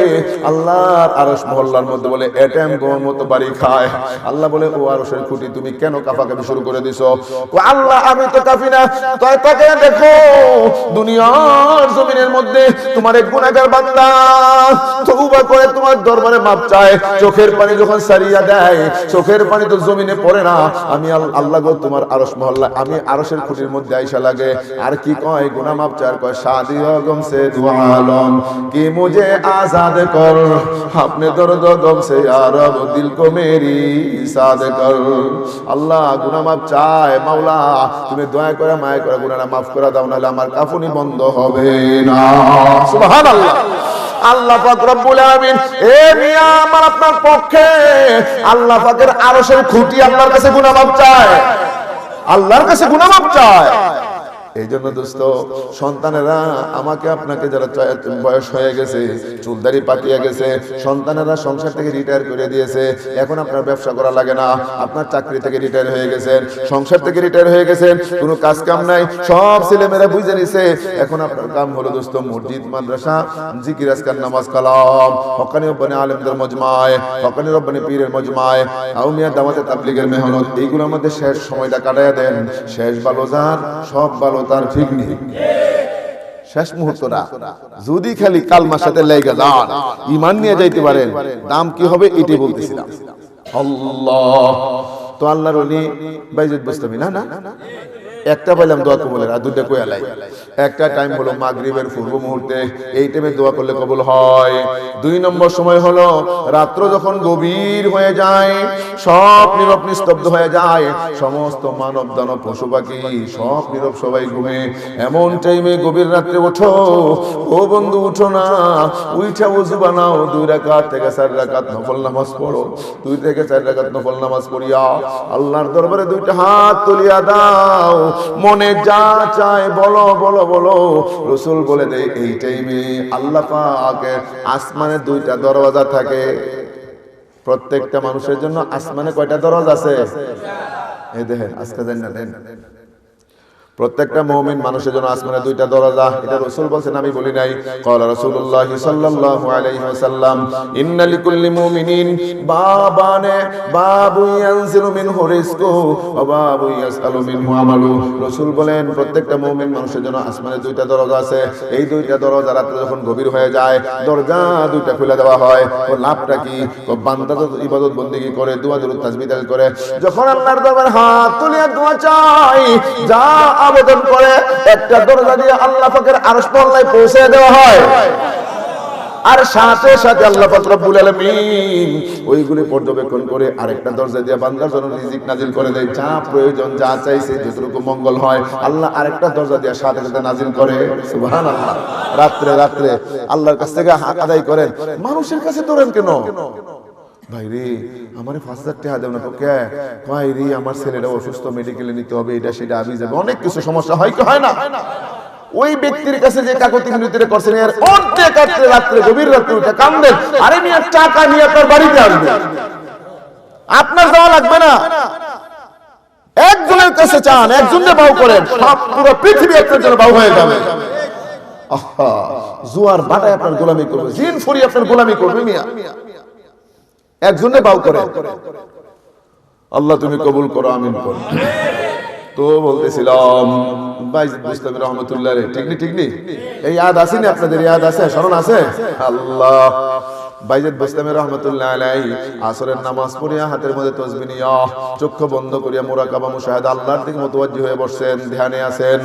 আল্লাহর আরশ মহল্লার মধ্যে বলে এটিএম গোর মতো বাড়ি খায়। আল্লাহ বলে, ও আরশের খুঁটি তুমি কেন কাঁপাকাঁপি শুরু করে দিছো? ও আল্লাহ আমি তো কাঁপি না, তাকে দেখো দুনিয়ার জমিনের মধ্যে তোমার এক গুনাহগার বান্দা তওবা করে তোমার দরবারে মাপ চায়, চোখের পানি যখন সারিয়া দেয়, চোখের পানি তো জমিনে পড়ে না, আমি আল্লাহ গো তোমার আরশ মহল্লা, আমি আরশের খুঁটির মধ্যে আইসা লাগে। আর কি কয়? গুনাহ মাপ চার কয় শাদিও গম সে দুআলম কি মুঝে আজাদ কর, আপনি দর্দ গম সে ইয়া রব দিল কো মেরি সাদ কর। আল্লাহ গুনাহ মাপ চায়, মাওলা তুমি দয়া করে মায়া করে গুনাহটা মাফ করে দাও, নাহলে আমার কাফনি বন্ধ হবে না। সুবহানাল্লাহ। আল্লাহ পাক রব্বুল আলামিন এ মিয়া আমার আপনার পক্ষে আল্লাহ পাকের আরশের খুঁটি আল্লাহর কাছে গুনাহ মাফ চায়, আল্লাহর কাছে গুনাহ মাফ চায়। এই জন্য দোস্ত সন্তানেরা আমাকে আপনাকে যারা বয়স হয়ে গেছে, চুলদারি পাকিয়ে গেছে, সন্তানেরা সংসার থেকে রিটায়ার করে দিয়েছে, এখন আপনার ব্যবসা করা লাগে না, আপনার চাকরি থেকে রিটায়ার হয়ে গেছেন, সংসার থেকে রিটায়ার হয়ে গেছেন, কোনো কাজ কাম নাই, সব ছেলেমেয়েরা বুঝে নিছে। এখন আপনার কাম হলো দোস্ত মসজিদ, মাদ্রাসা, জিকির, আজকার, নামাজ, কালাম, হকানি রব্বানি আলেমদের মজমায়, হকানি রব্বানি পীরের মজমায়, আউলিয়া দাওয়াতে তাবলীগের মেহনত, এইগুলোর মধ্যে শেষ সময়টা কাটায়া দেন। শেষ ভালো যার, সব ভালো তার, ঠিক নেই? শেষ মুহূর্তটা যদি খালি কালমার সাথে লেগে যান, ঈমান নিয়ে যাইতে পারেন, দাম কি হবে এটাই বলতেছিলাম। আল্লাহ তো আল্লাহর ওলি বাইজিদ বুস্তামি না একটা পাইলাম দোয়া কবুলের, আর দুইটা কোয়ালাই। একটা টাইম হলো মাগরিবের পূর্ব মুহূর্তে, এই টাইমে দোয়া করলে কবুল হয়। 2 নম্বর সময় হলো রাত্র যখন গভীর হয়ে যায়, সব নীরব নিস্তব্ধ হয়ে যায়, সমস্ত মানব দানব পশু পাখি সব নীরব, সবাই ঘুমে, এমন টাইমে গভীর রাত্রে ওঠো ও বন্ধু, উঠো না, উঠা ওযু বানাও, 2 রাকাত থেকে 4 রাকাত নফল নামাজ পড়ো, 2 থেকে 4 রাকাত নফল নামাজ পড়িয়া আল্লাহর দরবারে 2টা হাত তুলিয়া দাও, মনে যা চায় বলো বলো বলো। রাসূল বলে দেয় এই টাইমে আল্লাহ পাকের আসমানে 2টা দরওয়াজা থাকে। প্রত্যেকটা মানুষের জন্য আসমানে কয়টা দরওয়াজা আছে? এই দেখেন, আজকে জানেন না, প্রত্যেকটা মুমিন মানুষের জন্য আসমানে 2টা দরজা। এটা রাসূল বলেন, আমি বলি নাই। ক্বালা রাসূলুল্লাহ সাল্লাল্লাহু আলাইহি ওয়াসাল্লাম ইন্না লিকুল্লি মুমিনিন বাবানে বাবু ইয়ানজিলু মিনহু রিজকু ওয়া বাবু ইয়াসআলু মিনহু আমালু। রাসূল বলেন প্রত্যেকটা মুমিন মানুষের জন্য আসমানে 2টা দরজা আছে। এই 2টা দরজা রাতে যখন গভীর হয়ে যায়, দরজা 2টা খুলে দেওয়া হয়। ও লাভটা কি? ও বান্দা তো ইবাদত বندگی করে, দোয়া দরুদ তাসবিহ করে, যখন আল্লাহর দরবারে হাত তুলে দোয়া চায়, যা আবেদন করে, একটা দরজা দিয়ে আল্লাহ পাকের আরশ পর্দায় পৌঁছে দেওয়া হয়, আর সাথে সাথে আল্লাহ পাক রব্বুল আলামিন ওইগুলি পর্যবেক্ষণ করে আরেকটা দরজা দিয়ে বান্দার জন্য রিজিক নাজিল করে দেয়। যা প্রয়োজন, যা চাইছে, যতটুকু মঙ্গল হয়, আল্লাহ আরেকটা দরজা দিয়ে সাথে সাথে নাজিল করে। সুবহানাল্লাহ। রাত্রে রাত্রে আল্লাহর কাছ থেকে হক আদায় করেন, মানুষের কাছে দৌড়েন কেন? ভাই রে, আমারে 5,000 টাকা দেব না তো কে? ভাই রে, আমার ছেলেটা অসুস্থ, মেডিকেলে নিতে হবে, এটা সেটা আবি যাবে, অনেক কিছু সমস্যা হয় কি হয় না? ওই ব্যক্তির কাছে যে কাকুতি মিনতি করছেন, এর অর্ধেক রাত্রে গভীর রাত্রে উঠে কান্দেন, আরে মিয়া টাকা নিয়ে আপনার বাড়িতে আসবে, আপনার যাওয়া লাগবে না। একজনের কাছে চান, একজনকে বাউ করেন, সব পুরো পৃথিবী আপনার জন্য বাউ হয়ে যাবে। আহা, জুয়ার বাটায় আপনার গোলামি করবে, জিন ফুরি আপনার গোলামি করবে মিয়া, একজনে বাউ করে। আল্লাহ তুমি কবুল করো, আমিন করো। তো বলতেছিলাম বাইজিদ বুস্তামি রাহমাতুল্লাহ আলাইহি, ঠিক নি এই ইয়াদ আছে না আপনাদের? ইয়াদ আছে, স্মরণ আছে? আল্লাহ, বাইজিদ বুস্তামি রাহমাতুল্লাহ আলাইহি আসরের নামাজ পড়িয়া হাতের মধ্যে তাসবিহ নিয়া চোখ বন্ধ করিয়া মুরাকাবা মুশাহাদা আল্লাহর দিকে মুতাওয়াজ্জিহ হয়ে বসেন, ধ্যানে আছেন।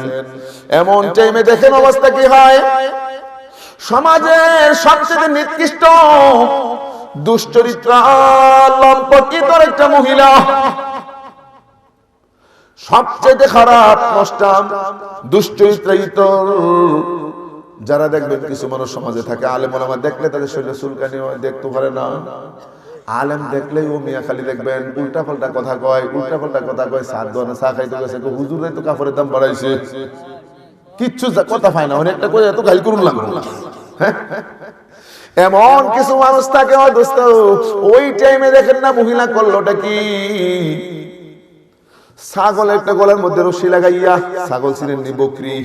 এমন টাইমে দেখেন অবস্থা কি হয়। সমাজের সবচেয়ে নিকৃষ্ট দুশ্চরিত্রা লম্পটিতর একটা মহিলা, সবচেয়ে খারাপ নষ্টাম দুশ্চরিত্রায়িত, যারা দেখবেন কিছু মানুষ সমাজে থাকে, আলেম ওলামা দেখলে তাদের শরীরে চুলকানি হয়, দেখতে পারে না। আলেম দেখলেই ও মিয়া খালি দেখবেন উল্টা পাল্টা কথা কয়, সাত দোয়ানে চা খাইতে গেছে, হুজুরে তো কাপড়ের দাম বাড়াইছে, কিচ্ছু কথা পায় না, অনেকটা করে এত গালি করুন লাগলো। এমন কিছু মানুষ থাকে দোস্ত, ওই টাইমে দেখেন না মহিলা করলোটা কি, ছাগল একটা গলার মধ্যে রশি লাগাইয়া, ছাগল ছিলেন নি বকরি,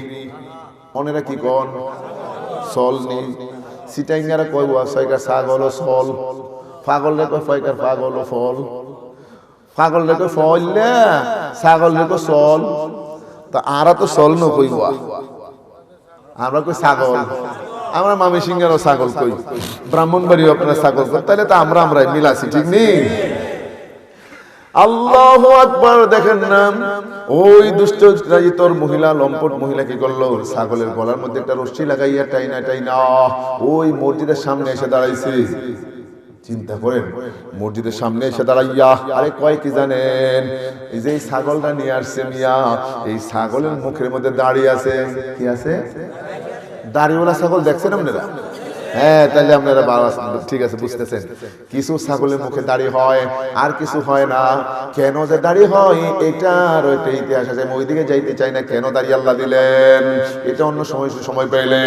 অনেরা কি কন সল নি, সিটাইঙ্গারা কয় ছয়কার ছাগল ও সল, পাগল রে কয় ছয়কার পাগল ও ফল, পাগল রে কয় ফল, ছাগল রে কয় সল। তা আরা তো সল ন কইবা, আমরা কই ছাগল, আমরা মামি সিংহেরও ছাগল কই, ব্রাহ্মণবাড়িও আপনারা ছাগল কই, তাহলে তো আমরাই মিলাছি, ঠিক নেই? আল্লাহু আকবার। দেখেন না ওই দুশ্চরিত্রায়িতর মহিলা, লম্পট মহিলা কি করলো, ছাগলের গলার মধ্যে একটা রশি লাগাইয়া টাইনা ওই মসজিদের সামনে এসে দাঁড়াইছে। চিন্তা করেন, মসজিদের সামনে এসে দাঁড়াইয়া আরে কয় কি জানেন, এই যে ছাগলটা নিয়ে আসছে মিয়া, এই ছাগলের মুখের মধ্যে দাড়ি আছে, কি আছে? দাড়িওয়ালা ছাগল দেখছেন আপনারা? হ্যাঁ, তাহলে আপনারা ঠিক আছে, বুঝতেছেন। কিছু ছাগলের মুখে দাড়ি হয় আর কিছু হয় না। কেন যে দাড়ি হয় এটার ওইটা ইতিহাস আছে, আমি ওইদিকে যাইতে চাই না, কেন দাড়ি আল্লাহ দিলেন এটা অন্য সময় পাইলে।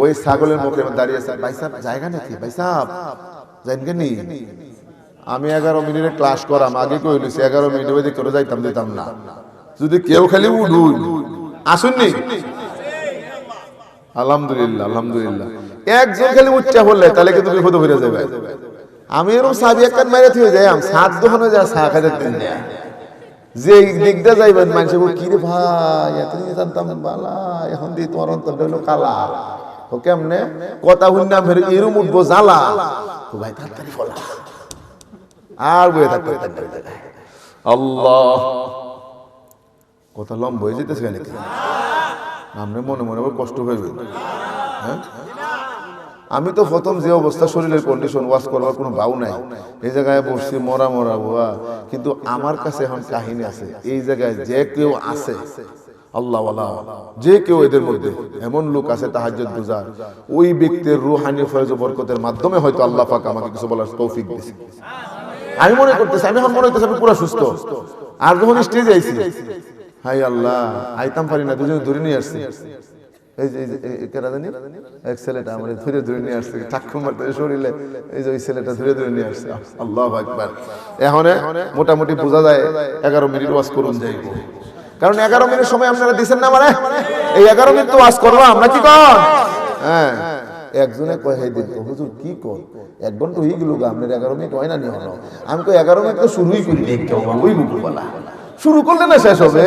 ওই ছাগলের মুখে দাঁড়িয়ে আছে, ভাই সাহেব জায়গা নাকি? ভাই সাহেব জানেন নি, আমি 11 মিনিটে ক্লাস করাম, আগে কইলিছি 11 মিনিট ওই দিকে করে দিতাম না, যদি কেউ খালি উঠুন আসুননি। আলহামদুলিল্লাহ, আলহামদুলিল্লাহ। একজন খালি উচ্চা বললে তাহলে কিন্তু বিপদ হয়ে যাবে। আমি এরকম সাবি এক কান মেরে থুয়ে যাই, সাত দোকানে যা চা খাইতে দেন, যে দিক দিয়ে যাইবেন মানুষ কি রে ভাই এতদিন জানতাম বালা এখন দিয়ে তোমার অন্তরটা হলো কালা ও কেমনে কথা শুনলাম এরম উঠবো জ্বালা ও ভাই তাড়াতাড়ি ফলা আর বয়ে থাকতে আল্লাহ কথা লম্ব হয়ে যেতেছে নাকি আপনি মনে মনে কষ্ট হইবে হ্যাঁ আমি তো প্রথম যে অবস্থা শরীরের কন্ডিশন ওয়াশ করবার কোনো ভাও নাই এই জায়গায় বসছি মরা মরা বাবা কিন্তু আমার কাছে এখন কাহিনী আছে এই জায়গায় যে কেউ আছে আল্লাহওয়ালা যে কেউ এদের মধ্যে এমন লোক আছে তাহাজ্জুদ গুজার ওই ব্যক্তির রূহানি ফয়েজ ও বরকতের মাধ্যমে হয়তো আল্লাহ পাক আমাকে কিছু বলার তৌফিক দিয়েছে আমি মনে করতেছি আমি এখন মনে হইতেছে আমি পুরো সুস্থ আর যখন স্টেজে আইছি হাই আল্লাহ আইতাম পারি না দুজনে ধরে নিয়ে আসছি এই যে কেরা জানি এক ছেলেটা আমার ধরে ধরে নিয়ে আসছে ঠাক্কুর মারতে শরীরে এই যে ওই ছেলেটা ধরে ধরে নিয়ে আসছে আল্লাহু আকবার এখন মোটামুটি বোঝা যায় 11 মিনিট ওয়াজ করুন যাইব কারণ 11 মিনিট সময় আপনারা দিবেন না মানে এই 11 মিনিট তো ওয়াজ করব আমরা কি কর হ্যাঁ একজনে কয় হে দিন হুজুর কি কর 1 ঘন্টা হই গেল গা আপনার 11 মিনিট হয় না নি হলো আমি কই 11 মিনিট তো শুরুই করি দেখতে ওই বুকু বলা শুরু করলে না শেষ হবে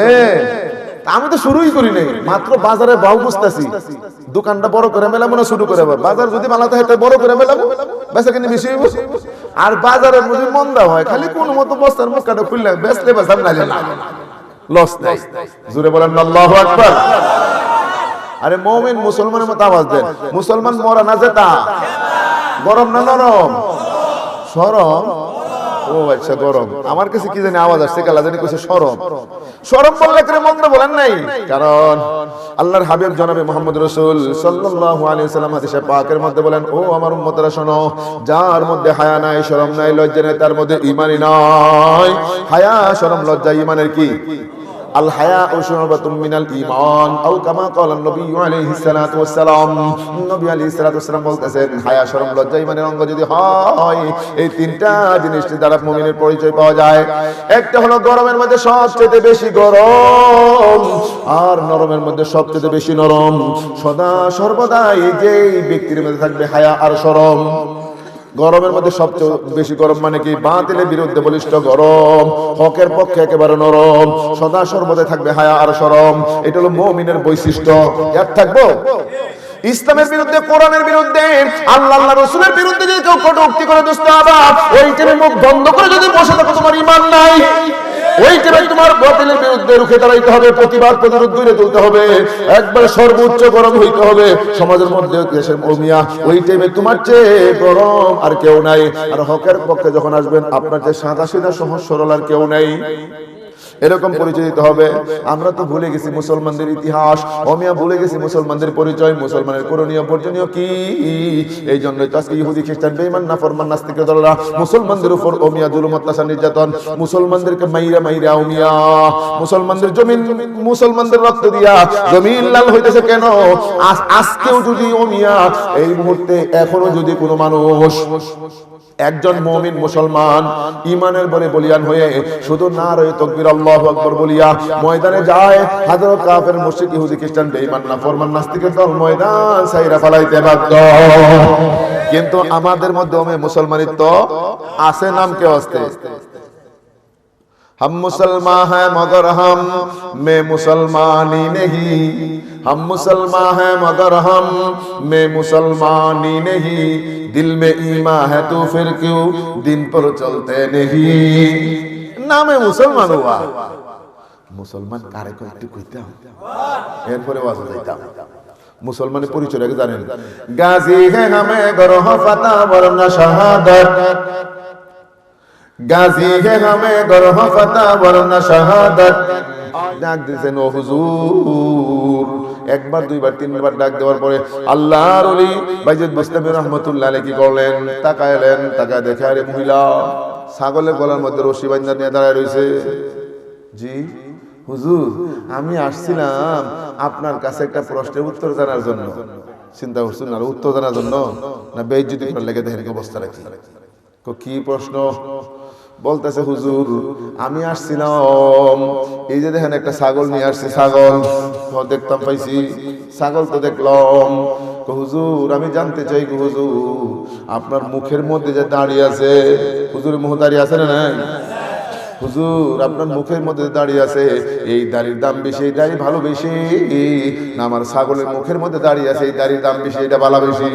আমি তো শুরুই করি নাই মাত্র বাজারে বাউ বুঝতাছি দোকানটা বড় করে মেলাবো না শুরু করে বাজার যদি মালাতে হয় তাই বড় করে মেলাবো বেচা কিনে বেশি হইব আর বাজারের মধ্যে মন্দা হয় খালি কোন মতো বস্তার মুখটা খুললে বেচলে বেচাম নাইলে না লস নাই জোরে বলেন আল্লাহু আকবার আরে মুমিন মুসলমানের মতো আওয়াজ দেন মুসলমান মরা না যেতা গরম না নরম শরম ও আচ্ছা গরম আমার কাছে কি জানি আওয়াজ আসছে কালা জানি কইছে শরম শরম বললে করে মন্দ বলেন নাই কারণ আল্লাহর হাবিব জনাবে মুহাম্মদ রাসূল সাল্লাল্লাহু আলাইহি ওয়াসাল্লাম হাদিসে পাকের মধ্যে বলেন ও আমার উম্মতরা শোনো যার মধ্যে হায়া নাই শরম নাই লজ্জা নাই তার মধ্যে ঈমানই নাই হায়া শরম লজ্জা ঈমানের কি আল হায়াউ শুবাতুম মিনাল ঈমান আও কামা ক্বালা নবী আলাইহিস সালাতু ওয়াস সালাম নবী আলাইহিস সালাতু ওয়াস সালাম বলতেছেন হায়া শরম লজ্জা ঈমানের অঙ্গ যদি হয় এই তিনটা জিনিসের দ্বারা মুমিনের পরিচয় পাওয়া যায় একটা হলো গরমের মধ্যে সবচেয়ে বেশি গরম আর নরমের মধ্যে সবচেয়ে বেশি নরম সদা সর্বদা এই যে ব্যক্তির মধ্যে থাকবে হায়া আর শরম গরমের মধ্যে সবচেয়ে বেশি গরম মানে কি বাতিলের বিরুদ্ধে বলিষ্ঠ গরম হকের পক্ষে একেবারে নরম সদা সর্বদা থাকবে হায়া আর শরম এটা হলো মুমিনের বৈশিষ্ট্য এর থাকবো ইসলামের বিরুদ্ধে কোরআনের বিরুদ্ধে আল্লাহ রাসূলের বিরুদ্ধে যদি কেউ কটূক্তি করে দোস্ত আবার ওই টাইমে মুখ বন্ধ করে যদি বসে থাকো তোমার ঈমান নাই ওই টাইমে তোমার বাতিলের বিরুদ্ধে রুখে দাঁড়াইতে হবে প্রতিবাদ প্রতিরোধ করে তুলতে হবে একবারে সর্বোচ্চ গরম হইতে হবে সমাজের মধ্যে দেশের ওমিয়া ওই টাইমে তোমার চেয়ে গরম আর কেউ নাই আর হকের পক্ষে যখন আসবেন আপনার যে সাদা সিধা সহজ সরল আর কেউ নাই এরকম পরিচয় দিতে হবে আমরা তো ভুলে গেছি মুসলমানদের ইতিহাস ওমিয়া ভুলে গেছি মুসলমানদের পরিচয় মুসলমানের করণীয় বর্জনীয় কি এই জন্যই তো আজকে ইহুদি খ্রিস্টান বেঈমান নাফরমান নাস্তিকের দলরা মুসলমানদের উপর ওমিয়া জুলুম অত্যাচার নির্যাতন মুসলমানদেরকে মাইরা ওমিয়া মুসলমানদের জমিন মুসলমানদের রক্ত দিয়া জমিন লাল হইতেছে কেন আজকেও যদি ওমিয়া এই মুহূর্তে এখনো যদি কোনো মানুষ একজন মুমিন মুসলমান ঈমানের বলে বলিয়ান হয়ে শুধু নারে তাকবীর আল্লাহু আকবার বলিয়া ময়দানে যায় হযরত কাফের মুশরিক ইহুদি খ্রিস্টান বেঈমান নাফরমান নাস্তিকের দল ময়দান ছাইরা ফলাইতে বাধ্য কিন্তু আমাদের মধ্যে মুসলমানিত্ব আছে নাম কে আসতে हम मुसलमान हैं मगर हम में मुसलमानी नहीं हम मुसलमान हैं मगर हम में मुसलमानी नहीं दिल में ईमान है तो फिर क्यों दिन पर चलते नहीं नाम मुसलमान हुआ मुसलमान कारे को একটু কইতাম এরপরে ওয়াজ যাইতাম মুসলমানের পরিচয় আগে জানেন গাজী है हमें गरह फता वरना शहादत गाजी है हमें गरह फता वरना शहादत ডাক দিয়েছেন ও হুজুর একবার দুইবার তিনবার ডাক দেওয়ার পরে আল্লাহর ওলি বাইজিদ বুস্তামি রাহমাতুল্লাহ আলাইহি কি করলেন তাকাইলেন তাকায় দেখে আরে মহিলা ছাগলের গলার মধ্যে রশি বাঁধা নিয়ে দাঁড়ায় রইছে জি হুজুর আমি আসছিলাম আপনার কাছে একটা প্রশ্নের উত্তর জানার জন্য চিন্তা করছেন আর উত্তর জানার জন্য না বেইজ্জতি করার লেগে দেখেন কি অবস্থা রাখি কি প্রশ্ন বলতেছে হুজুর আমি আসছিলাম এই যে দেখেন একটা ছাগল নিয়ে আসছি ছাগল দেখতাম পাইছি ছাগল তো দেখলাম হুজুর আমি জানতে চাই হুজুর আপনার মুখের মধ্যে যে দাঁড়িয়ে আছে হুজুরের মুখ দাঁড়িয়ে আছে না নাই হুজুর আপনার মুখের মধ্যে দাঁড়িয়ে আছে, এই দাড়ির দাম বেশি, এই দাড়ি ভালো বেশি, না আমার ছাগলের মুখের মধ্যে দাঁড়িয়ে আছে, এই দাড়ির দাম বেশি, এটা ভালো বেশি?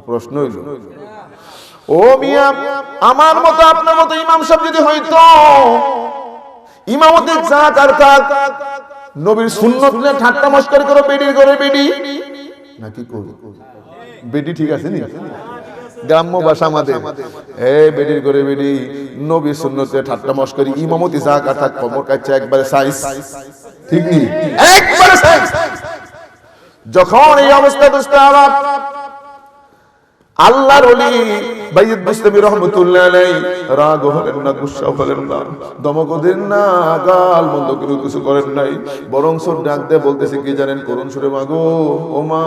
প্রশ্ন হইল। ও মিয়া, আমার মতো আপনার মতো ইমাম সাহেব যদি হইতো, ইমামতের জাত আর কাক নবীর সুন্নত নিয়ে ঠাট্টা মস্করি করে বেডির করে বেডি নাকি করি বেডি, ঠিক আছে নি গ্রাম্য ভাষা আমাদের, এই বেডির করে বেডি নবীর সুন্নতে ঠাট্টা মস্করি, ইমামতি জাত আর কাক কমর কাছে একবারে সাইজ, ঠিক নি একবারে সাইজ। যখন এই অবস্থা দোস্ত আমার আল্লাহর ওলি বাইয়ত বুস্তামি রাহমাতুল্লাহ আলাইহি রাগ হলেন না, গুসা হলেন না, দমক দেন না, গাল মন্দ করে কিছু করেন নাই, বরং সব ডাক দিয়ে বলতেছে কি জানেন, করুন সুরে, মাগো ও মা,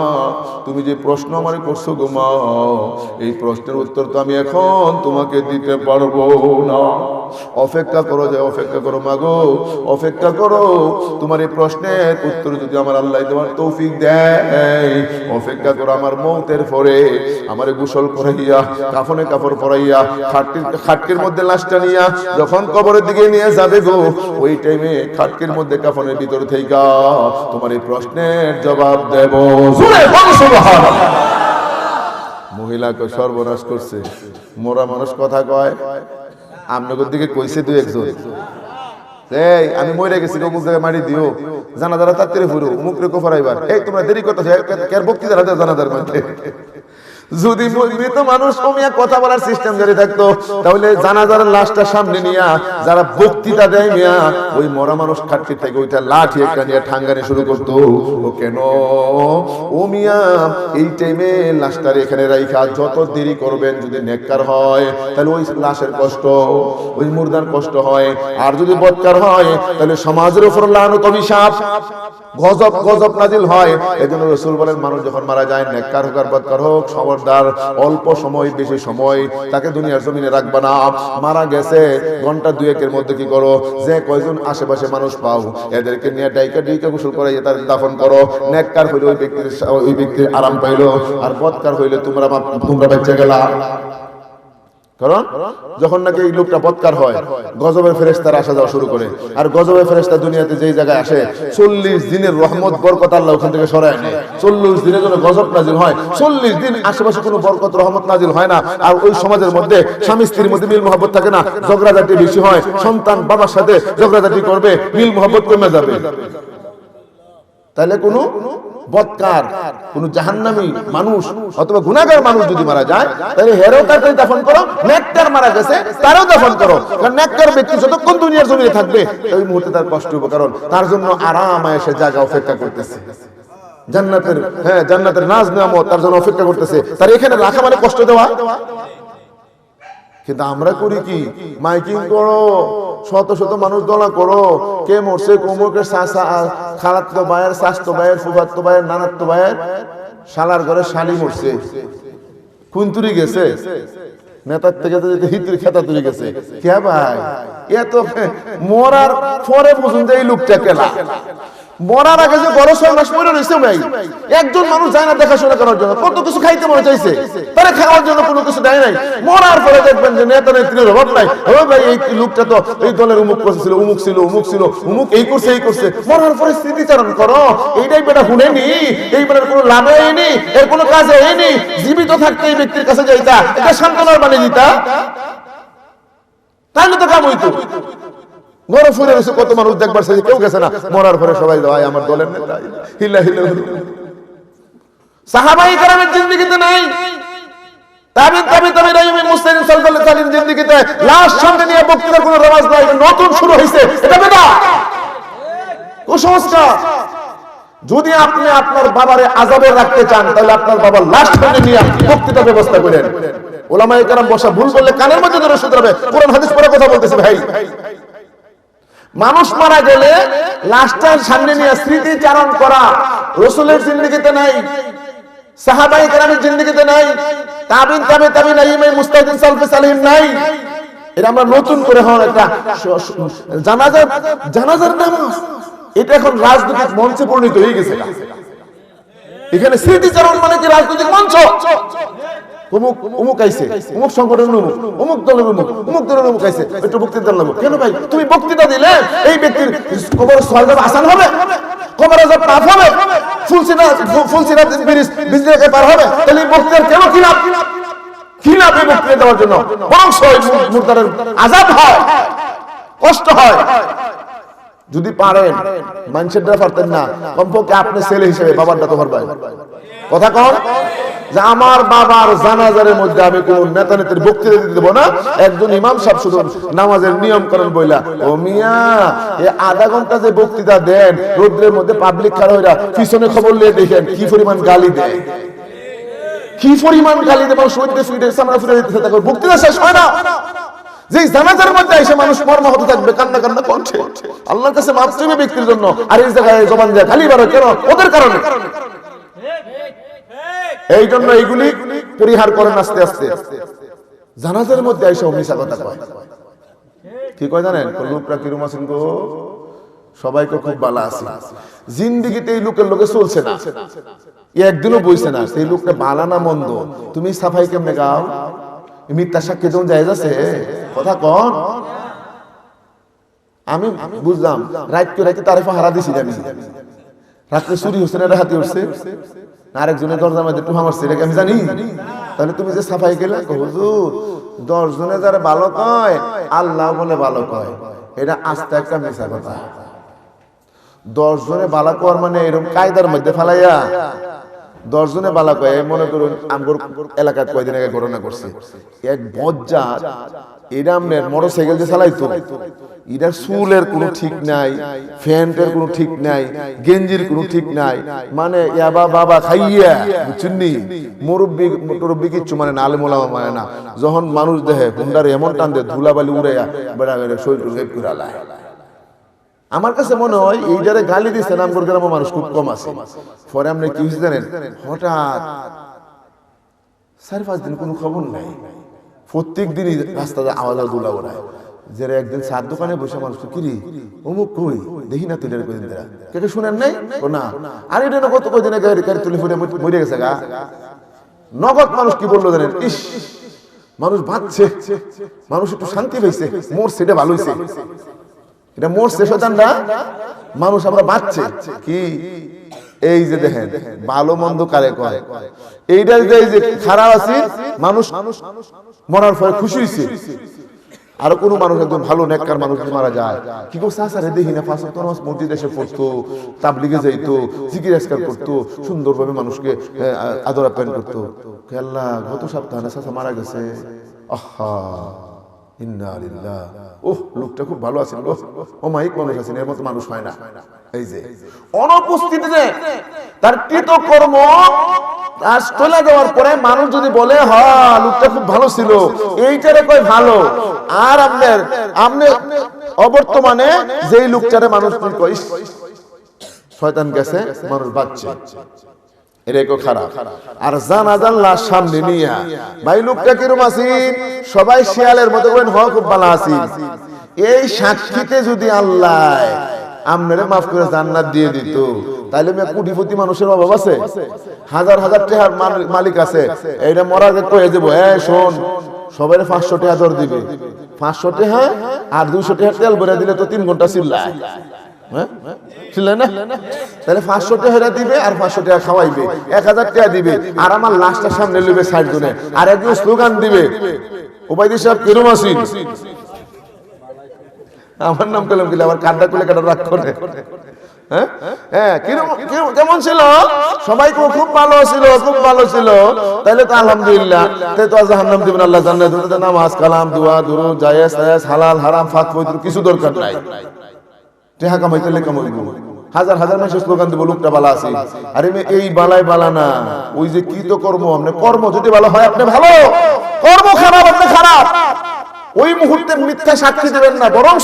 তুমি যে প্রশ্ন আমারে করছো গো মা, এই প্রশ্নের উত্তর তো আমি এখন তোমাকে দিতে পারবো না, অপেক্ষা করো, যে অপেক্ষা করো মাগো, অপেক্ষা করো, তোমার এই প্রশ্নের উত্তর যদি আমার আল্লাহ তোমার তৌফিক দেয়, অপেক্ষা করো, আমার মওতের পরে আমারে গোসল করাইয়া, কাফনে কাপড় পরাইয়া, খাটকির মধ্যে লাশটা নিয়া যখন কবরের দিকে নিয়ে যাবে গো, ওই টাইমে খাটকির মধ্যে কাফনের ভিতর থেকে তোমার এই প্রশ্নের জবাব দেব। মহিলাকে সর্বনাশ করছে, মোরা মানুষ কথা কয়, আপনাদের দিকে কইছে দুই একজন, এই আমি মরে গেছি, অমুক জায়গায় মারি দিও, জানাজারা তাড়াতাড়ি ফুরো, মুখ রেখো ফরাইবার, এই তোমরা দেরি করতেছো, কেন বক্তৃতা রাতে জানাজার মধ্যে। যদি মৃত মানুষ কমিয়া কথা বলার সিস্টেম জারি থাকতো, তাহলে জানাজার লাশটা সামনে নিয়া যারা বক্তৃতা দেয় মিয়া, ওই মরা মানুষ খাটকি থেকে ওইটা লাঠি একটা নিয়ে ঠাঙ্গানি শুরু করতো। ও কেন ও মিয়া, এই টাইমে লাশটার এখানে রাইখা যত দেরি করবেন, যদি নেককার হয় তাহলে ওই লাশের কষ্ট, ওই মুর্দার কষ্ট হয়, আর যদি বদকার হয় তাহলে সমাজের উপর লানত অভিশাপ গজব গজব নাজিল হয়। এজন্য রাসূল বলেন, মানুষ যখন মারা যায়, নেককার হোক আর বদকার হোক, খবরদার অল্প সময় বেশি সময় তাকে দুনিয়ার জমিনে রাখবা না। মারা গেছে ঘন্টা দুয়েকের মধ্যে কি করো, যে কয়জন আশেপাশে মানুষ পাও এদেরকে নিয়ে ডাইকা ডাইকা গোসল করাইয়া তার দাফন করো। নেককার হইলে ওই ব্যক্তির আরাম পাইলো, আর বদকার হইলে তোমরা বেঁচে গেলা। কারণ যখন নাকি এই লোকটা বদকার হয়, গজবের ফেরেশতারা আসা যাওয়া শুরু করে, আর গজবের ফেরেশতা দুনিয়াতে যেই জায়গায় আসে 40 দিনের রহমত বরকত আল্লাহ ওখান থেকে সরায় নেয়। 40 দিনের জন্য গজব নাজিল হয়, 40 দিন আশেপাশে কোনো বরকত রহমত নাজিল হয় না। আর ওই সমাজের মধ্যে স্বামী স্ত্রীর মধ্যে মিল মহব্বত থাকে না, ঝগড়াঝাটি বেশি হয়, সন্তান বাবার সাথে ঝগড়াঝাটি করবে, মিল মহব্বত কমে যাবে। তাহলে কোনো বদকার, কোন জাহান্নামী মানুষ অথবা গুনাহগার মানুষ যদি মারা যায়, তাহলে হেরও তাকে দাফন করো, নেককার মারা গেছে তারও দাফন করো। কারণ নেককার ব্যক্তি যতক্ষণ দুনিয়ার জমিনে থাকবে ওই মুহূর্তে তার কষ্ট হবে, কারণ তার জন্য আরাম এসে জায়গা অপেক্ষা করতেছে, জান্নাতের জান্নাতের নাজ নেয়ামত তার জন্য অপেক্ষা করতেছে, তার এখানে রাখা মানে কষ্ট দেওয়া। কিন্তু আমরা করি কি, মাইকিং করো, শত শত মানুষ দলা করো, কে মরছে, কোমরকে খালাতো ভাইয়ের, শাস্তো ভাইয়ের, ফুফাতো ভাইয়ের, নানাতো ভাইয়ের শালার ঘরে শালি মরছে, কুন্তুরি গেছে, নেতার থেকে হিতুরি খেতা তুলে গেছে। কে ভাই, এত মরার পরে পর্যন্ত এই লোকটা কেলা, মরার আগে যে বড় 6 মাস মরে রয়েছে ভাই, একজন মানুষ যায় না দেখাশোনা করার জন্য, কত কিছু খাইতে মনে চাইছে, তারা খাওয়ার জন্য কোনো কিছু দেয় নাই। মরার পরে দেখবেন যে নেতা নেত্রীর অভাব নাই, ও ভাই এই লোকটা তো এই দলের অমুক করছিল, অমুক ছিল, অমুক ছিল, অমুক এই করছে, এই করছে। মরার পরে স্মৃতিচারণ করো, এইটাই বেটা শুনেনি, এই বেটার কোনো লাভে হয়নি, এর কোনো কাজে হয়নি, জীবিত থাকতে এই ব্যক্তির কাছে যাইতা, এটা সান্ত্বনার বাণী দিতা, তাহলে তো কাম হইতো। ঘরে ফুরে রয়েছে কত মানুষ, দেখবার সে কেউ গেছে না, মরার পরে সবাই ভাই আমার দলের নেতা, হিলা হিলা। সাহাবায়ে কেরামের জিন্দেগিতে নাই, তাবিঈন মুসলিম সাল্লাল্লাহু আলাইহি ওয়াসাল্লাম জিন্দেগিতে লাশ সামনে নিয়ে বক্তৃতার কোনো রেওয়াজ নাই, এটা নতুন শুরু হয়েছে, এটা বেদাত, কুসংস্কার। যদি আপনি আপনার বাবারে আযাবে রাখতে চান, তাহলে আপনার বাবার লাশ সামনে নিয়ে বক্তৃতার ব্যবস্থা করেন। উলামায়ে কেরাম বসা ভুল করলে কানের মধ্যে ধরে শুধরাবে, কোরআন হাদিস পড়ে কথা বলতেছে ভাই। মানুষ মারা গেলে লাশটার সামনে নিয়ে স্মৃতিচারণ করা রাসূলের জিন্দেগিতে নাই, সাহাবায়ে কেরামের জিন্দেগিতে নাই, তাবিঈন আইয়িমে মুস্তাহিদিন সালফে সালিহিন নাই। এটা আমরা নতুন করে হওয়ার একটা জানাজার নামাজ, এটা এখন রাজনৈতিক মঞ্চে পরিণত হয়ে গেছে। এখানে স্মৃতিচারণ মানে কি রাজনৈতিক মঞ্চ? অমুক অমুক আইছে, অমুক সংগঠনের অমুক, অমুক দলের অমুক, অমুক দলের অমুক আইছে, একটু বক্তৃতা দেবো। কেন ভাই, তুমি বক্তৃতা দিলে এই ব্যক্তির কবর সওয়াব আসান হবে, কবর আযাব মাফ হবে, ফুলসিনা ব্রিজ বিজনেসে পার হবে, তাহলে এই বক্তৃতার কেন কি লাভ? কি লাভ এই বক্তৃতা দেওয়ার জন্য? বরং মুরতাদের আযাব হয়, কষ্ট হয়। যদি পারেন, মানুষের দ্বারা পারতেন না, কমপক্ষে আপনি ছেলে হিসেবে বাবারটা তো পারবেন। কথা কন যে আমার বাবার জানাজারের মধ্যে আমি কোন নেতা নেত্রীর বক্তৃতা দিতে দেবো না। একজন ইমাম সাহেব শুধু নামাজের নিয়ম করেন বইলা, ও মিয়া এই আধা ঘন্টা যে বক্তৃতা দেন রোদ্রের মধ্যে পাবলিক খাড়া হইরা পিছনে খবর নিয়ে দেখেন কি পরিমাণ গালি দেয়, কি পরিমাণ গালি দেয়। মানুষ সামনে ফিরে দিতে থাকে, বক্তৃতা শেষ হয় না। যে জানাজার মধ্যে এসে মানুষ মর্মাহত থাকবে, কান্না কান্না করছে, আল্লাহর কাছে মাফ চাইবে ব্যক্তির জন্য, আর এই জায়গায় জবান দেয় খালি বারো কেন? ওদের কারণে। এই জন্য এইগুলি পরিহার করেন আস্তে আস্তে। জানাজার মধ্যে এসে মিশা কথা কয়, কি কয় জানেন? লোকরা কিরম আছেন গো, সবাইকে খুব ভালো আছে, জিন্দিগিতে এই লোকের লোকে চলছে না, একদিনও বইছে না, সেই লোকটা ভালো না মন্দ, তুমি সাফাই কেমনে গাও? মিথ্যা সাক্ষী যখন জায়েজ আছে? কথা কন। আমি বুঝলাম রাতকে রাতে তারে পাহারা দিছি, আমি রাত্রে চুরি হচ্ছে না, হাতি উঠছে, আরেকজনের দরজার মধ্যে টুহা মারছে, এটাকে আমি জানি? তাহলে তুমি যে সাফাই গেলে, হুজুর 10 জনে যারা ভালো কয় আল্লাহ বলে ভালো কয়, এটা আস্তে একটা মিছা কথা। 10 জনে ভালো কর মানে এরকম কায়দার মধ্যে ফেলাইয়া 10 জনে বালা কয়। মনে করুন আমগর এলাকায় কয়দিন আগে ঘটনা করছে, এক বজ্জাত এরামনের মোটরসাইকেল যে চালাইতো, এটার চুলের কোনো ঠিক নাই, ফ্যান্টের কোনো ঠিক নাই, গেঞ্জির কোনো ঠিক নাই, মানে ইয়াবা বাবা খাইয়া, বুঝছেন নি, মুরব্বী কিচ্ছু মানে না, আলেম ওলামা মানে না। যখন মানুষ দেখে হুন্ডার এমন টান দেয়, ধুলাবালি উড়াইয়া বেড়া বেড়ে শরীর হেপ করে লায়। আমার কাছে মনে হয় এই যারা গালি দিচ্ছে নামগড় গ্রামের মানুষ খুব কম আছে। পরে আপনি কি হয়েছে জানেন? হঠাৎ 4-5 দিন কোনো খবর নাই, প্রত্যেক দিনই রাস্তাতে আওয়াজ দুলা ওড়ায়। যারা একদিন চার দোকানে বসে মানুষ কিরি অমুক কই দেখি না, তুলে কদিন তারা কে শুনেন নাই? ও না, আর এটা কত কদিন আগে গাড়ি তুলে ফুটে মরে গেছে গা। নগদ মানুষ কি বললো জানেন? ইস, মানুষ বাঁচছে, মানুষ একটু শান্তি পাইছে, মোর সেটা ভালো হয়েছে, এটা মরছে শয়তানরা, মানুষ আমরা বাঁচছে। কি এই যে দেখেন ভালো মন্দ কারে কয়, এইটা যে এই যে খারাপ আছে মানুষ মরার পরে খুশি হইছে। আর কোন মানুষ একদম ভালো নেককার মানুষ মারা যায়, কি করছে আসারে দেখি না 5 ওয়াক্ত নামাজ মসজিদে এসে পড়তো, তাবলিগে যাইতো, জিকির আজকার করতো, সুন্দরভাবে মানুষকে আদর আপ্যায়ন করতো। আল্লাহ গত সপ্তাহে চাচা মারা গেছে, আহা ইন্না লিল্লাহ, ওহ লোকটা খুব ভালো আছেন গো, অমায়িক মানুষ আছেন, এর মতো মানুষ হয় না। এই যে অনুপস্থিতিতে তার কৃতকর্ম তার চলে যাওয়ার পরে মানুষ যদি বলে হ্যাঁ লোকটা খুব ভালো ছিল, এইটারে কয় ভালো। আর আপনি অবর্তমানে যেই লোকটারে মানুষ কয় শয়তান গেছে, মানুষ বাঁচছে, এরকম খারাপ। আর জানাজার লাশ সামনে নিয়া ভাই লোকটা কিরম আছেন, সবাই শিয়ালের মতো করেন হ খুব ভালো আছেন। এই সাক্ষীতে যদি আল্লাহ আপনারে মাফ করে জান্নাত দিয়ে দিত, তাইলে কোটিপতি মানুষের অভাব আছে? হাজার হাজার টাকার মালিক আছে, এইটা মরার আগে কয়ে দেবো, হ্যাঁ শোন সবাই 500 টাকা দর দিবে, 500 টাকা আর 200 টাকা তেল ভরে দিলে তো 3 ঘন্টা চিল্লায়, তাহলে 500 টাকা দিবে আর 500 টাকা খাওয়াইবে, 1000 টাকা দিবে, আর আমার লাশটা সামনে লইবে 60 জনে, আর একজন স্লোগান দিবে ওবাইদি সাহেব কিরম আছেন, আমার নাম কলম দিলে আমার কান্ডা কুলে কাটা রাগ করে, হ্যাঁ কেমন ছিল, সবাই খুব ভালো ছিল, খুব ভালো ছিল, তাহলে তো আলহামদুলিল্লাহ, তাই তো জাহান্নাম দিবেন আল্লাহ জান্নাত দিবেন, নামাজ কালাম দোয়া দুরূদ জায়েজ তায়েজ হালাল হারাম ফাক পবিত্র কিছু দরকার নাই, টাকা কামাইতে কামাইব, হাজার হাজার মানুষের স্লোগান দিব লোকটা ভালো আছে। আরে এই বালাই বালা না, ওই যে কৃত কর্ম, আপনি কর্ম যদি ভালো হয় আপনি ভালো, কর্ম খারাপ আপনি খারাপ। ওই মুহূর্তে মিথ্যা সাক্ষী দেবেন না, বরং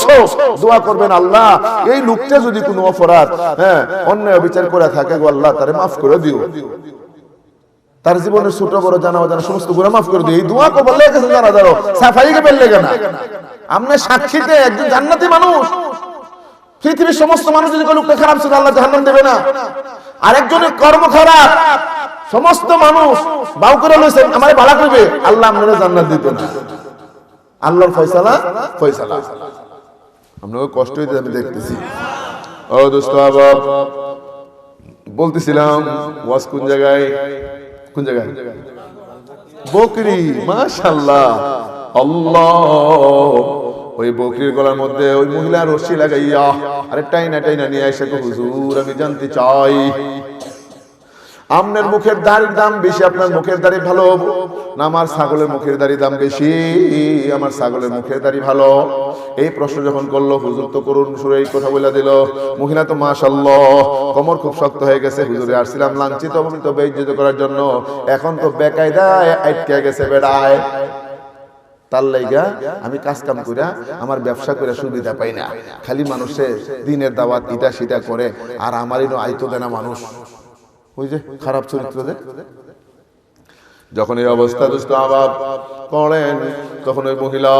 দোয়া করবেন আল্লাহ এই লোকটা যদি কোনো অপরাধ অন্যায় বিচার করে থাকে গো আল্লাহ তারে মাফ করে দিও, তার জীবনের ছোট বড় জানা অজানা সমস্ত গুনাহ মাফ করে দিও। এই দোয়া কো বললে গেছে জানা দাও সাফাইকে বললে কেন? আপনি সাক্ষীতে একজন জান্নাতি মানুষ, পৃথিবীর সমস্ত মানুষ যদি লোকটা খারাপ ছিল আল্লাহ জাহান্নাম দেবে না। আরেকজনের কর্ম খারাপ, সমস্ত মানুষ বাউ করে লইছেন আমারে ভালো করবে, আল্লাহ আপনারা জান্নাত দিত না। আল্লাহর ফয়সালা ফয়সালা। আপনাকে কষ্ট হইতে আমি দেখতেছি। ও দোস্ত আবাব, বলতেছিলাম ওয়াজ কোন জায়গায় বকরি, মাশাআল্লাহ আল্লাহ। ওই বকরির গলার মধ্যে ওই মহিলা রশি লাগাইয়া আরে টাইনা নিয়ে এসে হুজুর আমি জানতে চাই আপনার মুখের দাড়ির দাম বেশি, আপনার মুখের দাড়ি ভালো না আমার ছাগলের মুখের দাড়ির দাম বেশি? আমার ছাগলের মুখের দাড়ি ভালো। এই প্রশ্ন যখন করলো হুজুর তো করুন সুরে এই কথা বলে দিল। মহিলা তো মাশাআল্লাহ কোমর খুব শক্ত হয়ে গেছে। হুজুরে আসছিলাম লাঞ্ছিত অবনীত বেইজ্জত করার জন্য, এখন তো বেকায়দায় আটকে গেছে বেড়ায়। তার লাইগা আমি কাজ কাম কইরা আমার ব্যবসা করে সুবিধা পাই না, খালি মানুষের দিনের দাওয়াত ইটা সিটা করে আর আমারই আইতো দেনা মানুষ। ওই যে খারাপ চরিত্র যে। যখন এই অবস্থা দুষ্ট আবাব পড়েন তখন ওই মহিলা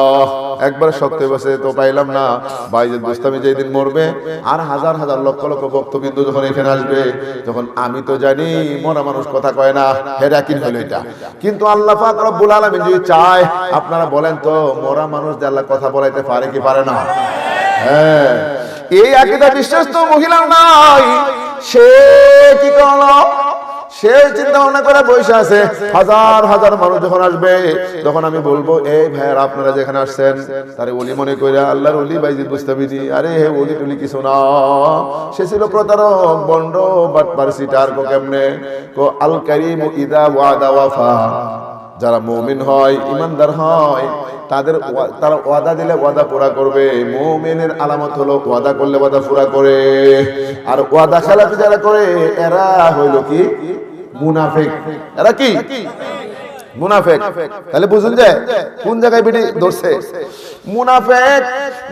একবার শক্ত বসে তো পাইলাম না বাইজেদ বুস্তামি যেদিন মরবে আর হাজার হাজার লক্ষ লক্ষ ভক্তবিন্দু যখন এখানে আসবে, তখন আমি তো জানি মরা মানুষ কথা কয় না, হেরাকিন হলো এটা। কিন্তু আল্লাহ পাক রব্বুল আলামিন যদি চায়, আপনারা বলেন তো মরা মানুষ যে আল্লাহ কথা বলাইতে পারে কি পারে না? হ্যাঁ, এই আকীদা বিশ্বাস তো মহিলা নাই। সে কি করলো? সে চিন্তা ভাবনা করে বসে আছে, হাজার হাজার মানুষ যখন আসবে তখন আমি বলবো এই ভাইয়ের আপনারা যেখানে আসছেন তারে ওলি মনে কইরা আল্লাহর ওলি বাইজিদ বুস্তামি আরে হে ওলি টুলি কিছু না, সে ছিল প্রতারক বন্ড বাটপার সিটার। কো কেমনে? কো আল কারীম ইদা ওয়াদা ওয়াফা। যারা মুমিন হয় ইমানদার হয় তারা ওয়াদা দিলে ওয়াদা পুরা করবে। মুমিনের আলামত হলো ওয়াদা করলে ওয়াদা পুরা করে, আর ওয়াদা খেলাপি যারা করে এরা হইল কি মুনাফিক। এরা কি মুনাফিক? তাহলে বুঝুন যে কোন জায়গায় বিড়ি ধরছে মুনাফিক।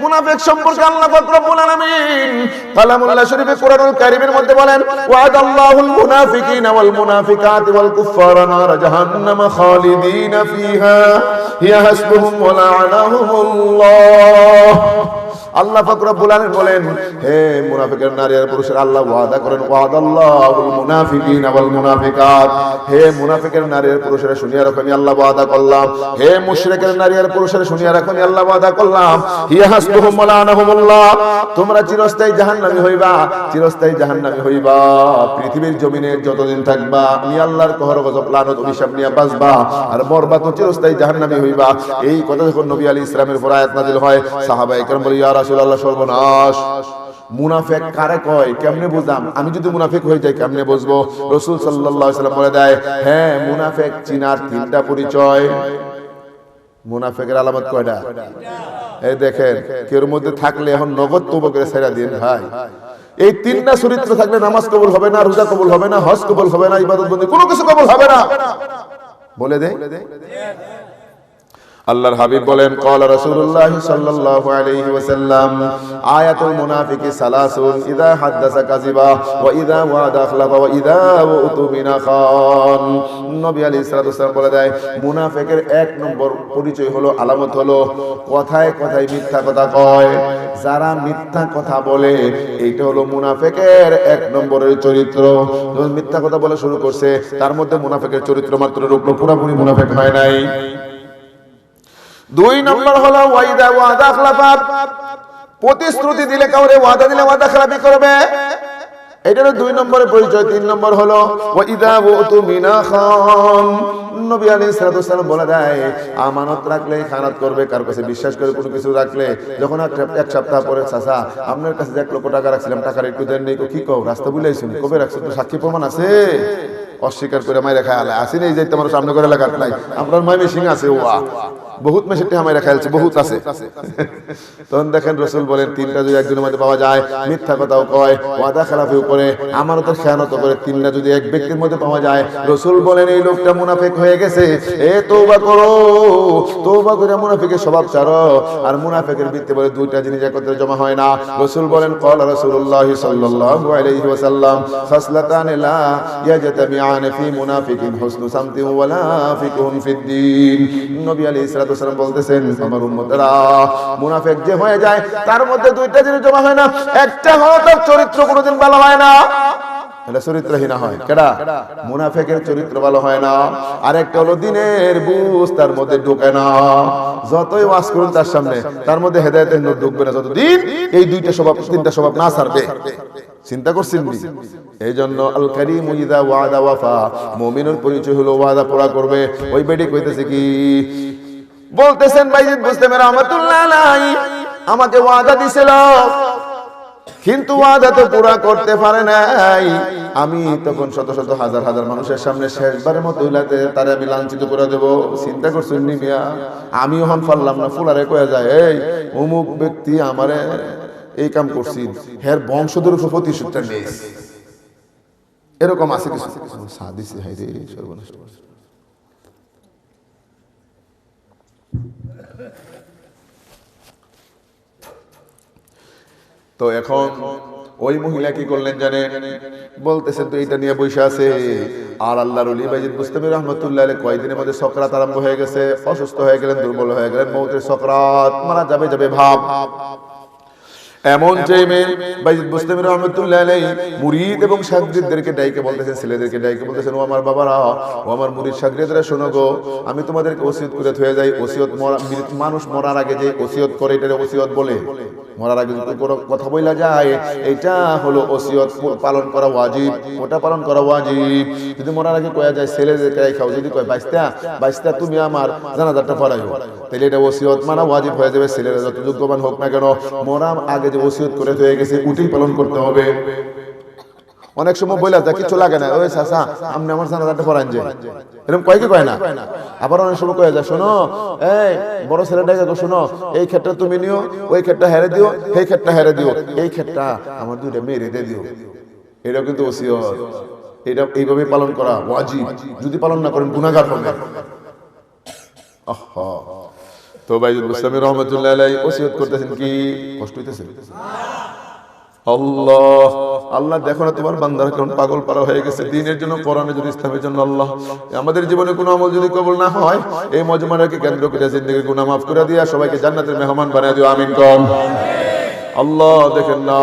মুনাফিক সম্পর্কে আল্লাহ পাক রব্বুল আলামিন কালামুল্লাহ শরীফে কোরআনুল কারীমের মধ্যে বলেন ওয়াদাল্লাহুল মুনাফিকিনা ওয়াল মুনাফিকাতি ওয়াল কুফারা নার জাহান্নাম খালিদিনা ফিহা হিয়া হাসবুহুম ওয়া লা'নাহুমুল্লাহ। আল্লাহ পাক রব্বুল আলামিন বলেন হে মুনাফিকের নারী আর পুরুষের আল্লাহ ওয়াদা করেন ওয়াদাল্লাহুল মুনাফিকিনা ওয়াল মুনাফিকাত। হে মুনাফিকের নারী আর পুরুষের শুনিয়া রাখো আমি আল্লাহ ওয়াদা করলাম, হে মুশরিকের নারী আর পুরুষের শুনিয়া রাখো আমি আল্লাহ ওয়াদা করলাম হিয়া হাসবুহুম ওয়া লা'নাহুমুল্লাহ। তোমরা চিরস্থায়ী জাহান্নামী হইবা, চিরস্থায়ী জাহান্নামী হইবা। পৃথিবীর জমিনে যতদিন থাকবা আমি আল্লাহর কহর গজব লানত অভিশাপ নিয়ে বাঁচবা আর মরবা তো চিরস্থায়ী জাহান্নামী হইবা। এই কথা যখন নবী আলাইহিস সালামের উপর আয়াত নাযিল হয় সাহাবায়ে কেরাম বলে ইয়া রাসূলুল্লাহ সর্বনাশ। মুনাফিক কারে কয় কেমনে বুঝাম? আমি যদি মুনাফিক হয়ে যাই কেমনে বুঝবো? রাসূল সাল্লাল্লাহু আলাইহি ওয়াসাল্লাম বলে দেয় হ্যাঁ মুনাফিক চিনার তিনটা পরিচয়। মুনাফিকের আলামত কয়টা? এই দেখেন কের মধ্যে থাকলে এখন নগদ তওবা করে ছেড়ে দিন ভাই। এই তিনটা চরিত্র থাকলে নামাজ কবুল হবে না, রোজা কবুল হবে না, হজ কবুল হবে না, ইবাদত বন্দেগী কোনো কিছু কবুল হবে না। বলে দে আল্লাহর হাবিব বলেন ক্বালা রাসূলুল্লাহ সাল্লাল্লাহু আলাইহি ওয়াসাল্লাম আয়াতুল মুনাফিকি সালাসুন ইযা হাদাসা কাযিবা ওয়া ইযা ওয়াদা আখলাফা ওয়া ইযা উতুমিনা খান। নবী আলাইহিস সালাতু ওয়াস সালাম বলে দেয় মুনাফিকের এক নম্বর পরিচয় হলো আলামত হলো কথায় কথায় মিথ্যা কথা কয়। যারা মিথ্যা কথা বলে এইটা হলো মুনাফিকের এক নম্বরের চরিত্র। যখন মিথ্যা কথা বলা শুরু করছে তার মধ্যে মুনাফিকের চরিত্র মাত্র রূপ, পুরোপুরি মুনাফিক হয় নাই। দুই নম্বর হলো ওয়াইদা ওয়াদা আখলাফা। প্রতিশ্রুতি দিলে কাউরে ওয়াদা দিলে ওয়াদা খেলাপি করবে, এটারও দুই নম্বরের পরিচয়। তিন নম্বর হলো ওয়াইদা উতুমিনা খান। নবী আলাইহিস সালাতু ওয়াস সালাম বলে দেয় আমানত রাখলে খায়ানত করবে। কার কাছে বিশ্বাস করে কোনো কিছু রাখলে যখন এক সপ্তাহ পরে চাচা আপনার কাছে 1 লক্ষ টাকা রাখছিলাম টাকার একটু দেন নেই, কি কও রাস্তা বুলাইছেন কবে রাখছেন তো সাক্ষী প্রমাণ আছে? অস্বীকার করে মাইরা খায়ালে আসি নেই যাইতে আমার সামনে করে এলাকার নাই আপনার মাই মেশিং আছে ওয়া বহুত মেশিনটি আমায় রাখা আছে বহুত আছে। তখন দেখেন রাসূল বলেন তিনটা যদি একজনের মধ্যে পাওয়া যায় মিথ্যা কথাও কয় ওয়াদা খেলাফিও করে আমানতের খেয়ানত করে, তিনটা যদি এক ব্যক্তির মধ্যে পাওয়া যায় রাসূল বলেন এই লোকটা মুনাফিক হয়ে গেছে। এ তওবা করো, তওবা করে মুনাফিকের স্বভাব ছাড়ো। আর মুনাফিকের ভিত্তি বলে দুইটা জিনিস একত্রে জমা হয় না। রাসূল বলেন ক্বালা রাসূলুল্লাহ সাল্লাল্লাহু আলাইহি ওয়াসাল্লাম খাসলাতান লা ইয়াজতামিআন ফি মুনাফিকিন হুসনু সামতি ওয়া লা ফিকুন ফিদ্দীন। নবী আলাইহিস সালাতু ওয়াস সালাম বলতেছেন আমার উম্মতেরা মুনাফিক যে হয়ে যায় তার মধ্যে দুইটা জিনিস জমা হয় না। একটা হলো তার চরিত্র কোনোদিন ভালো হয় না, এটা চরিত্রহীন হয়। কেডা? মুনাফিকের চরিত্র ভালো হয় না। আরেকটা হলো দিনের বুঝ তার মধ্যে ঢোকে না। যতই ওয়াজ করুন তার সামনে, তার মধ্যে হেদায়েতের নূর ঢুকবে না যতদিন এই দুইটা স্বভাব, তিনটা স্বভাব না ছাড়বে। চিন্তা করছেন নি? এই জন্য আল কারীম ইযা ওয়াদা ওয়াফা, মুমিনের পরিচয় হলো ওয়াদা পুরা করবে। ওই বেডি কইতেছে কি বলতেছেন বাইজিদ বুস্তামি রাহমাতুল্লাহ আলাইহি, আমাকে ওয়াদা দিছিল কিন্তু ওয়াদা তো পুরা করতে পারে নাই। আমি তখন শত শত হাজার হাজার মানুষের সামনে শেষবারের মতো উলাতে তারে আমি লাঞ্ছিত করে দেব। চিন্তা করছেন নি মিয়া? আমি হন পারলাম না, ফুলারে কয়ে যায় এই অমুক ব্যক্তি আমারে এই কাম করছি, হের বংশধর উপর প্রতিশোধটা নেই। এরকম আছে কিছু সাদিসে হাই রে সর্বনাশ। তো এখন ওই মহিলা কি করলেন জানেন? বলতেছেন তো এটা নিয়ে বসে আছে। আর আল্লাহর ওলি বাইজিদ বুস্তামি রাহমাতুল্লাহ আলাইহি কয়েকদিনের মধ্যে সকরাত আরম্ভ হয়ে গেছে, অসুস্থ হয়ে গেলেন, দুর্বল হয়ে গেলেন, মৌতের সকরাত, মারা যাবে যাবে ভাব। এমন টাইমে বাইজিদ বুস্তামি রাহমাতুল্লাহ আলাইহি মুরিদ এবং শাগরিদদেরকে ডাইকে বলতেছেন, ছেলেদেরকে ডাইকে বলতেছেন, ও আমার বাবারা, ও আমার মুরিদ শাগরিদরা শোনো গো, আমি তোমাদেরকে ওসিয়ত করে থয়ে যাই। ওসিয়ত মানুষ মরার আগে যে ওসিয়ত করে এটারে ওসিয়ত বলে। মরার আগে যদি কোনো কথা বলা যায় এটা হলো ওসিয়ত পালন করা ওয়াজিব, ওটা পালন করা ওয়াজিব। যদি মরার আগে কয়া যায় ছেলেদেরকে খাও, যদি কয় বাইস্তা বাইস্তা তুমি আমার জানাজাটা পড়াইও, তাহলে এটা ওসিয়ত মানা ওয়াজিব হয়ে যাবে। ছেলেরা যত যোগ্যবান হোক না কেন, মরার আগে যে ওসিয়ত করে হয়ে গেছে ওটাই পালন করতে হবে। অনেক সময় বইলা যায় কিছু লাগে না, ওই চাচা আপনি আমার জানাজাটা পড়ান যে, এরকম কয় কি কয় না? আবার অনেক সময় কয়ে যায়, শোনো এই বড় ছেলেটাকে শোনো, এই ক্ষেত্রে তুমি নিও, ওই ক্ষেত্রে হেরে দিও, এই ক্ষেত্রে হেরে দিও, এই ক্ষেত্রটা আমার দুইটা মেয়ে রেঁধে দিও। এটাও কিন্তু ওসিয়ত, এটা এইভাবে পালন করা ওয়াজিব। যদি পালন না করেন গুনাহগার হবেন। আহা, তো বাইজিদ বুস্তামি রাহমাতুল্লাহ আলাইহি ওসিয়ত করতেছেন কি? কষ্ট হইতেছে? আল্লাহ আল্লাহ দেখো না তোমার বান্দারা কেমন পাগল পারা হয়ে গেছে দ্বীনের জন্য, কোরআনের জন্য, ইসলামের জন্য। আল্লাহ আমাদের জীবনে কোনো আমল যদি কবুল না হয়, এই মজমাটাকে কেন্দ্র করে জিন্দেগির গুনাহ মাফ করে দিয়া সবাইকে জান্নাতের মেহমান বানিয়ে দিও, আমিন কোন। আল্লাহ দেখেন না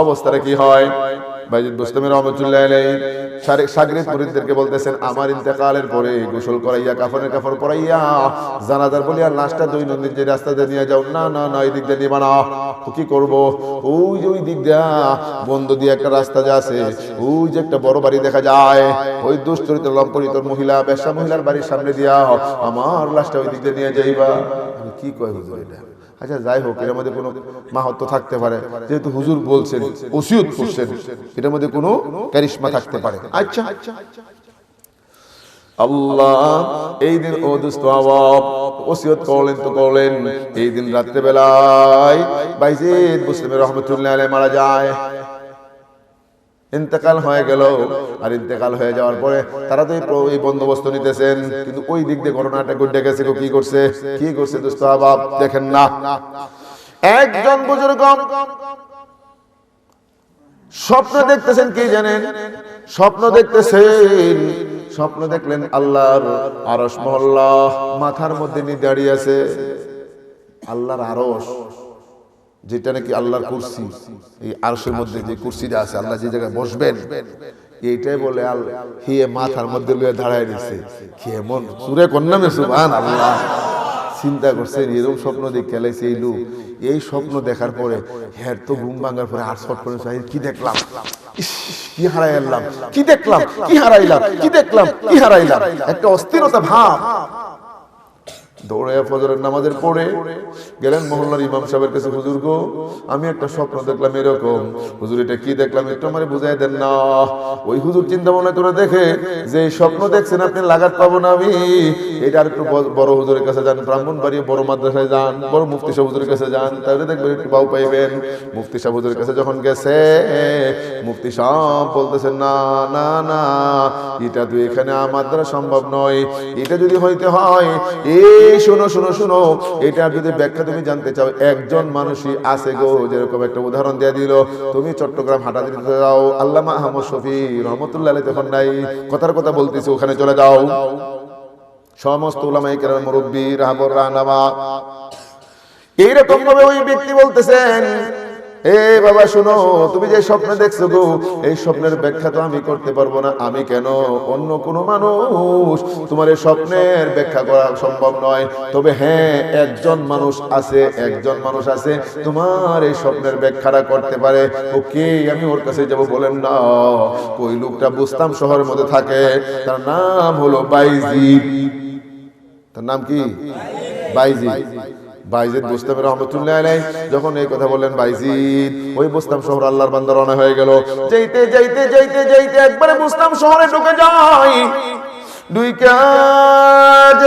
অবস্থাটা কি হয়। বাইজিদ বুস্তামি রাহমাতুল্লাহ আলাইহি শাগরিদ মুরিদদেরকে বলতেছেন, আমার ইন্তেকালের পরে গোসল করাইয়া কাফনের কাপড় পরাইয়া জানাজার বলিয়া লাশটা দৈনন্দিন যে রাস্তা দিয়ে নিয়ে যাও, না না না এই দিক দিয়ে নিবা না। কি করব? ওই যে ওই দিক দিয়া বন্ধ দিয়ে একটা রাস্তা যা আছে, ওই যে একটা বড় বাড়ি দেখা যায়, ওই দুশ্চরিত্র লম্পরিত মহিলা বেশ্যা মহিলার বাড়ির সামনে দিয়া আমার লাশটা ওই দিক দিয়ে নিয়ে যাইবা। কি কয় হুজুর এটা? আচ্ছা যাই হোক, এর মধ্যে কোনো মাহাত্ম্য থাকতে পারে, যেহেতু হুজুর বলছেন ওসিয়ত করছেন, এটার মধ্যে কোনো কারিশমা থাকতে পারে। আচ্ছা আল্লাহ এই দিন ও দোস্ত ওসিয়ত করলেন তো করলেন, এই দিন রাত্রে বেলায় বাইজিদ বুস্তামি রাহমাতুল্লাহ আলাইহি মারা যায়, ইন্তেকাল হয়ে গেল। আর ইন্তেকাল হয়ে যাওয়ার পরে তারা তো এই বন্দোবস্ত নিতেছেন, কিন্তু ওই দিক দিয়ে ঘটনাটা ঘটে গেছে। কি করছে দোস্ত আবাব দেখেন না, একজন বুজুর্গ স্বপ্ন দেখতেছেন। কি জানেন? স্বপ্ন দেখতেছেন, স্বপ্ন দেখলেন আল্লাহর আরশ মহল্লা মাথার মধ্যে নিয়ে দাঁড়িয়ে আছে। আল্লাহর আরশ যেটা নাকি আল্লাহর কুরসি, এই আরশের মধ্যে যে কুরসিটা আছে, আল্লাহ যে জায়গায় বসবেন, এইটাই বলে হিয়ে মাথার মধ্যে লইয়া দাঁড়ায় দিচ্ছে। কেমন সুরে কন্যামে সুবহানাল্লাহ। চিন্তা করছেন এরকম স্বপ্ন দেখে লাইছে এই লোক। এই স্বপ্ন দেখার পরে হ্যাঁ তো ঘুম ভাঙার পরে আর ছট করে কি দেখলাম, কি হারাইলাম, কি দেখলাম, কি হারাইলাম, কি দেখলাম, কি হারাইলাম, একটা অস্থিরতা ভাব। দৌড়ে ফজরের নামাজের পড়ে গেলেন মহল্লার ইমাম সাহেবের কাছে, হুজুর গো আমি একটা স্বপ্ন দেখলাম এরকম। হুজুর এটা কি দেখলাম একটু আমারে বুঝাই দেন না। ওই হুজুর চিন্তা ভাবনা করে দেখে যে স্বপ্ন দেখছেন আপনি লাগাত পাবো না আমি, এটা আর একটু বড় হুজুরের কাছে যান, ব্রাহ্মণবাড়ি বড় মাদ্রাসায় যান, বড় মুফতি সাহেব হুজুরের কাছে যান, তাহলে দেখবেন একটু বাউ পাইবেন। মুফতি সাহেব হুজুরের কাছে যখন গেছে, মুফতি সাহেব বলতেছেন না না না, এটা তো এখানে আমার দ্বারা সম্ভব নয়, এটা যদি হইতে হয় শোনো শোনো শোনো, এটা যদি ব্যাখ্যা তুমি জানতে চাও, একজন মানুষই আছে গো। যেরকম একটা উদাহরণ দিয়ে দিল, তুমি চট্টগ্রাম হাটা দিতে যাও, আল্লামা আহমদ শফি রহমতুল্লাহ আলাইহি তখন নাই, কথার কথা বলতেছি, ওখানে চলে যাও। সমস্ত উলামায়ে কেরাম মুরব্বি রাহবর রাহনামা এইরকম ভাবে ওই ব্যক্তি বলতেছেন এ বাবা শোনো, তুমি যে স্বপ্ন দেখছো গো, এই স্বপ্নের ব্যাখ্যা তো আমি করতে পারবো না। আমি কেন, অন্য কোনো মানুষ তোমার এই স্বপ্নের ব্যাখ্যা করা সম্ভব নয়। তবে হ্যাঁ, একজন মানুষ আছে তোমার এই স্বপ্নের ব্যাখ্যাটা করতে পারে। ওকে, আমি ওর কাছে যাব। বলেন না, ওই লোকটা বুস্তাম শহরের মধ্যে থাকে, তার নাম হলো বাইজিদ। তার নাম কি? বাইজিদ। বাইজিদ বুস্তামি রহমতুল্লাহ আলাইহি যখন এই কথা বললেন, বাইজিদ ওই বুস্তাম শহর আল্লাহর বান্দা রওনা হয়ে গেল। যাইতে যাইতে যাইতে যাইতে একবারে বুস্তাম শহরে ঢুকে যায়। দুই কাজ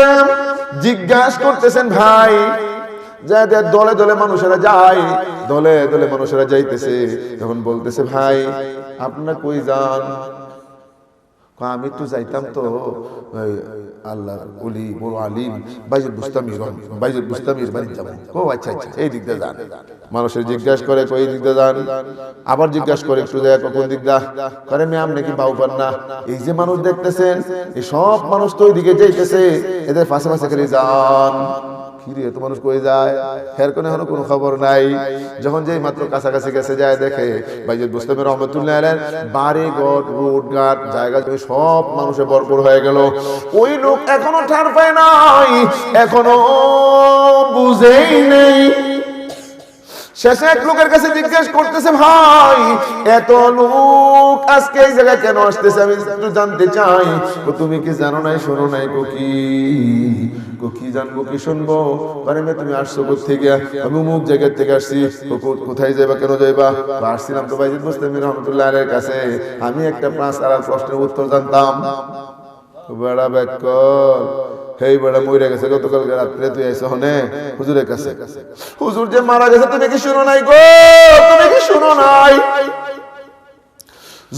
জিজ্ঞাসা করতেছেন ভাই, যাদের দলে দলে মানুষেরা যায়, দলে দলে মানুষেরা যাইতেছে, যখন বলতেছে ভাই আপনারা কই যান? আমি তো যাইতাম তো আল্লাহর ওলি বড় আলিম বাইজিদ বুস্তামির বাড়ি যাবো। ও আচ্ছা আচ্ছা, এই দিক দিয়ে যান। মানুষের জিজ্ঞাসা করে কই দিক দিয়ে যান, আবার জিজ্ঞাসা করে একটু দেখো কোন দিক দা, করে ম্যাম নাকি বাউপার না। এই যে মানুষ দেখতেছেন, এই সব মানুষ তো ওই দিকে যাইতেছে, এদের পাশে পাশে খালি যান। এত মানুষ কই যায়, হের কোনো খবর নাই। যখন যেই মাত্র কাছাকাছি গেছে, যায় দেখে বাইজিদ বুস্তামি রহমতুল্লাহ আলাইহি বাড়ি ঘর রোড ঘাট জায়গা সব মানুষে ভরপুর হয়ে গেল। ওই লোক এখনো ঠার পায় নাই, এখনো বুঝেই নেই। শেষে এক লোকের কাছে জিজ্ঞেস করতেছে, ভাই এত লোক আজকে এই জায়গায় কেন আসতেছে, আমি একটু জানতে চাই। তুমি কি জানো নাই, শোনো নাই? কি জানবো, কি শুনবো? তুমি আসছো কোথেকে? আমি অমুক জায়গা থেকে আসছি। কোথায় যাইবা, কেন যাইবা? আসছিলাম তো বাইজিদ বুস্তামি রহমতুল্লাহ আলাইহির কাছে, আমি একটা প্রশ্নের উত্তর জানতাম। বেড়া ব্যাকল, হেই বেড়া মরে গেছে গতকালকে রাত্রে, তুই আইছো হনে হুজুরের কাছে। হুজুর যে মারা গেছে, তুমি কি শুনো নাই গো? তুমি কি শুনো নাই?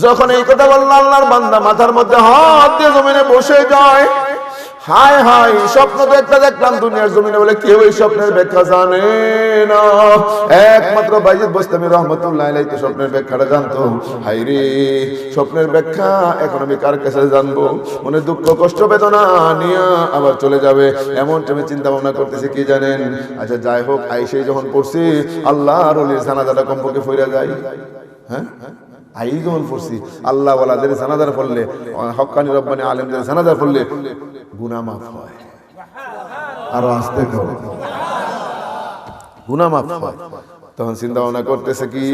যখন এই কথা বলল, আল্লাহর বান্দা মাথার মধ্যে হাত দিয়ে জমিনে বসে যায়। হায় হায়, স্বপ্ন তো একটা দেখলাম দুনিয়ার জমিনে, বলে কেউ এই স্বপ্নের ব্যাখ্যা জানে না। একমাত্র বাইজিদ বুস্তামি রহমতুল্লাহ আলাইহি তো স্বপ্নের ব্যাখ্যাটা জানতো। হায় রে, স্বপ্নের ব্যাখ্যা এখন আমি কার কাছে জানবো? মনে দুঃখ কষ্ট বেদনা নিয়ে আবার চলে যাবে, এমন আমি চিন্তা ভাবনা করতেছি। কি জানেন? আচ্ছা যাই হোক, আইসেই যখন পড়ছি আল্লাহর ওলির জানাজাটা কমপক্ষে ফিরে যায়। হ্যাঁ, আই যখন পড়ছি আল্লাহ ওয়ালাদের জানাজার পড়লে, হক্কানি রব্বানি আলেমদের জানাজার পড়লে গুনাহ মাফ হয়। আরো আসতে হবে, গুনাহ মাফ হয়। তখন চিন্তা ভাবনা করতেছে কি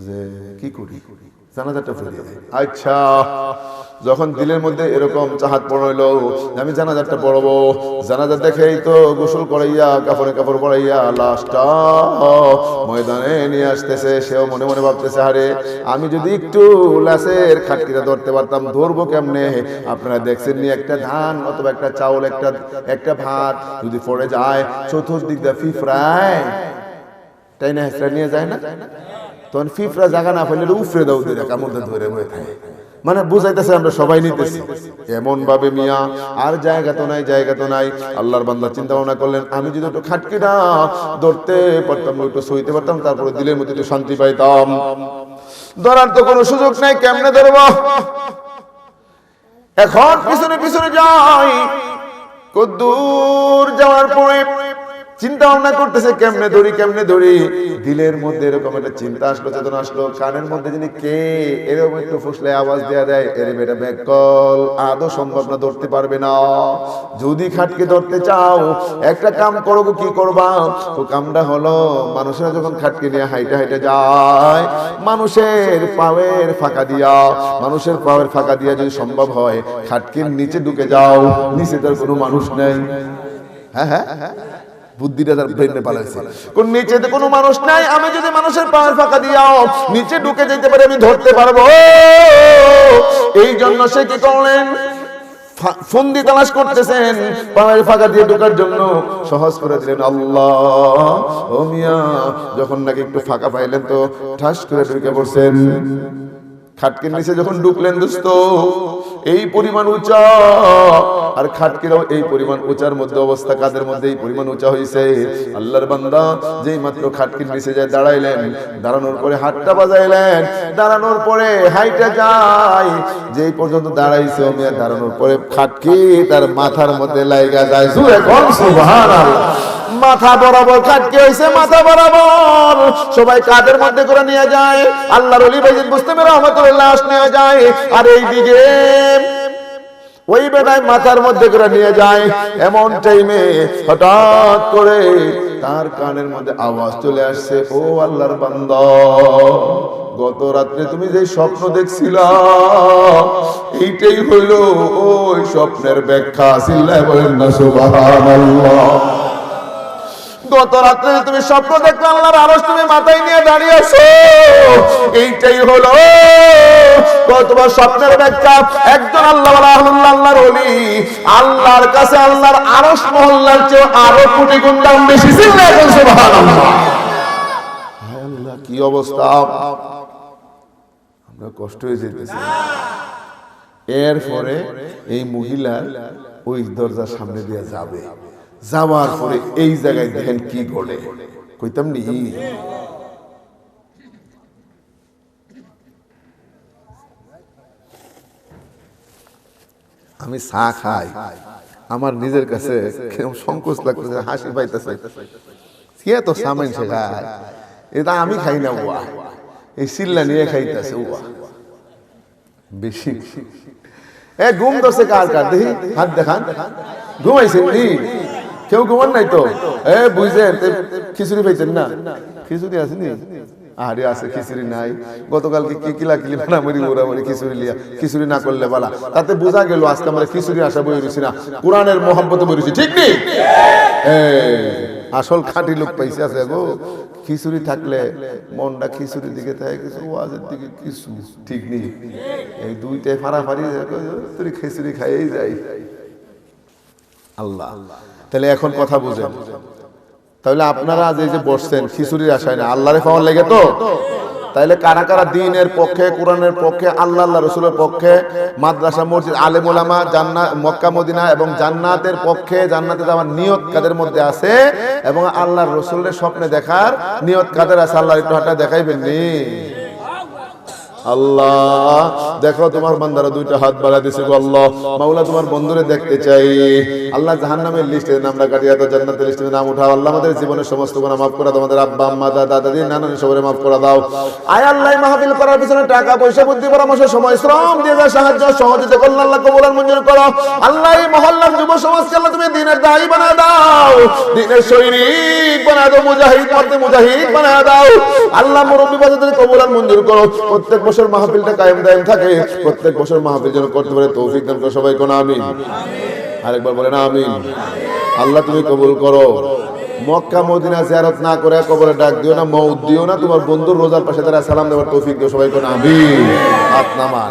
যে কি করি, জানাজাটা পড়ে যায়। আচ্ছা, যখন দিলের মধ্যে এরকম চাহাত পড়াইলো আমি জানাজাটা পড়বো, জানাজা দেখেই তো গোসল করাইয়া কাপড় পরাইয়া লাশটা ময়দানে নিয়ে আসতেছে। সেও মনে মনে ভাবতেছে, আরে আমি যদি একটু লাশের খাটকিটা ধরতে পারতাম। ধরবো কেমনে? আপনারা দেখছেন নি, একটা ধান অথবা একটা চাউল, একটা ভাত যদি পড়ে যায়, চতুর্দিক দিয়ে ফিফরায় তাই না, হেসরা নিয়ে যায় না? তখন ফিফরা জায়গা না পেলে উফরে দাও দিয়ে কামড় ধরে বয়ে থাকে। মানে বুঝাইতেছে আমরা সবাই নিতেছি এমন ভাবে, মিয়া আর জায়গা তো নাই। আল্লাহর বান্দা চিন্তা ভাবনা করলেন, আমি যদি একটু খাটকিটা ধরতে পারতাম, একটু সইতে পারতাম, তারপরে দিলের মধ্যে একটু শান্তি পাইতাম। ধরার তো কোনো সুযোগ নাই, কেমনে ধরবো? এখন পিছনে পিছনে যাই। কদ্দূর যাওয়ার পরে চিন্তা ভাবনা করতেছে কেমনে ধরি। দিলের মধ্যে এরকম একটা চিন্তা আসলো, চেতনা আসলো, কানের মধ্যে যিনি কে এরকম একটু ফুসলে আওয়াজ দেয়া দেয়, এরে বেটা ব্যাকল, আদৌ সম্ভব না, ধরতে পারবে না। যদি খাটকে ধরতে চাও একটা কাম করো। কি করবা? তো কামটা হলো, মানুষেরা যখন খাটকে নিয়ে হাইটে যায়, মানুষের পায়ের ফাঁকা দিয়া যদি সম্ভব হয় খাটকের নিচে ঢুকে যাও, নিচে তার কোনো মানুষ নেই। হ্যাঁ, বুদ্ধিটা তার ব্রেনে পালাইছে, কোন নিচেতে কোনো মানুষ নাই। আমি যদি মানুষের পায়ের ফাঁকা দিয়াও নিচে ঢুকে যেতে পারি, আমি ধরতে পারবো। এই জন্য সে কি করলেন, ফন্দি তালাশ করতেছেন পায়ের ফাঁকা দিয়ে ঢোকার জন্য, সহজ করে দিলেন আল্লাহ। ও মিয়া, যখন নাকি একটু ফাঁকা পাইলেন তো ঠাস করে ঢুকে পড়ছেন। খাটকের নিচে যখন ঢুকলেন দোস্ত, এই পরিমাণ উঁচা, আর খাটকিরাও এই পরিমাণ উঁচার মধ্যে অবস্থা, কাদের মধ্যে এই পরিমাণ উঁচা হয়েছে। আল্লাহর বান্দা যেই মাত্র খাটকির নিচে যায় দাঁড়াইলেন, দাঁড়ানোর পরে হাতটা বাজাইলেন, দাঁড়ানোর পরে হাইটা যায়, যেই পর্যন্ত দাঁড়াইছে দাঁড়ানোর পরে খাটকি তার মাথার মধ্যে লাইগা যায়। সুবহানাল্লাহ। মাথা বরাবর কাটকে হয়েছে, মাথা বরাবর সবাই কাদের মধ্যে করে নিয়ে যায়, আল্লাহর ওলি বাইজিদ বুস্তামি রহমাতুল্লাহ লাশ নিয়ে যায়। আর এইদিকে ওই বেটায় মাথার মধ্যে করে নিয়ে যায়। এমন টাইমে হঠাৎ করে তার কানের মধ্যে আওয়াজ চলে আসছে, ও আল্লাহর বান্দা, গত রাত্রে তুমি যে স্বপ্ন দেখছিলা এইটাই হইল ওই স্বপ্নের ব্যাখ্যা। চিল্লায় বলেন না সুবহানাল্লাহ। গত রাত্রে তুমি স্বপ্ন দেখলে আল্লাহর আরশ তুমি মাথায় নিয়ে দাঁড়িয়ে আছো, এইটাই হলো তোমার স্বপ্নের ব্যাখ্যা। একজন আল্লাহর ওলি আল্লাহর কাছে আল্লাহর আরশ মহল্লার চেয়ে আরো কোটি গুণ দাম বেশি। চিল্লায় বলেন সুবহানাল্লাহ। হায় আল্লাহ, কি অবস্থা! আমরা কষ্ট হয়ে যেতেছি। এরপরে এই মহিলা ওই দরজার সামনে দিয়ে যাবে, যাওয়ার পরে এই জায়গায় দেখেন কি ঘটে, কইতাম নি। আমি চা খাই, আমার নিজের কাছে সংকোচ লাগতেছে, হাসি পাইতেছে, কে তো সামেন সে খায়, এটা আমি খাই না, ওয়া এই চিল্লা নিয়ে খাইতেছে, ওয়া বেশি। এ ঘুম ধরছে কার কার দেখি, হাত দেখান। ঘুমাইছেন নি? কেউ ঘুমান নাই তো? এ বুঝছেন খিচুড়ি পাইছেন না? খিচুড়ি আছে নি? আরে আছে, খিচুড়ি নাই। গতকালকে কি কিলাকিলি মারামারি মোরামারি খিচুড়ি লিয়া, খিচুড়ি না করলে বালা। তাতে বোঝা গেল আজকে আমরা খিচুড়ি আশা বই রয়েছি না, কোরআনের মহব্বতে বই রয়েছি। ঠিক নেই? আসল খাঁটি লোক পাইছে আছে গো। খিচুড়ি থাকলে মনটা খিচুড়ির দিকে থাকে, কিছু ওয়াজের দিকে কিছু ঠিক নেই। এই দুইটাই ফাড়াফাড়ি, তুই খিচুড়ি খাইয়েই যাই। আল্লাহ, তাহলে এখন কথা বুঝেন। তাহলে আপনারা আজ এই যে বসছেন খিচুড়ির আশায় না, আল্লাহরে পাওয়ার লেগে তো। তাইলে কারা কারা দ্বীনের পক্ষে, কোরআনের পক্ষে, আল্লাহ রাসূলের পক্ষে, মাদ্রাসা মসজিদ আলেম ওলামা, জান্নাত মক্কা মদিনা এবং জান্নাতের পক্ষে, জান্নাতে যাওয়ার নিয়ত কাদের মধ্যে আছে এবং আল্লাহর রাসূলের স্বপ্নে দেখার নিয়ত কাদের আছে, আল্লাহ একটু হাঁটা দেখাইবেন নি? আল্লাহ দেখো তোমার বান্দারা দুইটা হাত বাড়ায় দিছে গো। আল্লাহ মাওলা তোমার বন্ধুরে দেখতে চাই। আল্লাহ জাহান্নামের লিস্টে নামটা কাটিয়ে দাও, জান্নাতের লিস্টে নাম উঠাও। আল্লাহ আমাদের জীবনের সমস্ত গুনাহ মাফ করে দাও, আমাদের আব্বা আম্মা দাদা দাদি নানান সবরে মাফ করে দাও। আয় আল্লাহ মাহফিল করার পিছনে টাকা পয়সা বুদ্ধি পরামর্শ সময় শ্রম দিয়ে যা সাহায্য সহযোগিতা করলে আল্লাহ কবুল আর মঞ্জুর করো। আল্লাহ এই মহল্লার যুব সমাজকে আল্লাহ তুমি দ্বীনের দায়ী বানায় দাও, দ্বীনের সৈনিক বানায় দাও, মুজাহিদ মর্দে মুজাহিদ বানায় দাও। আল্লাহ মুরব্বি বাজাদের কবুল আর মঞ্জুর করো। প্রত্যেক বছর মাহফিলটা কায়েম দায়েম থাকে, প্রত্যেক বছর মাহফিল যেন করতে পারে তৌফিক দান করো সবাই কোন আমিন। আরেকবার বলেন আমিন। আল্লাহ তুমি কবুল করো। মক্কা মদিনা জিয়ারত না করে কবরে ডাক দিও না, মউত দিও না, তোমার বন্ধুর রোজার পাশে তারা সালাম দেওয়ার তৌফিক দিও সবাই কোন আমিন। হাত নামান।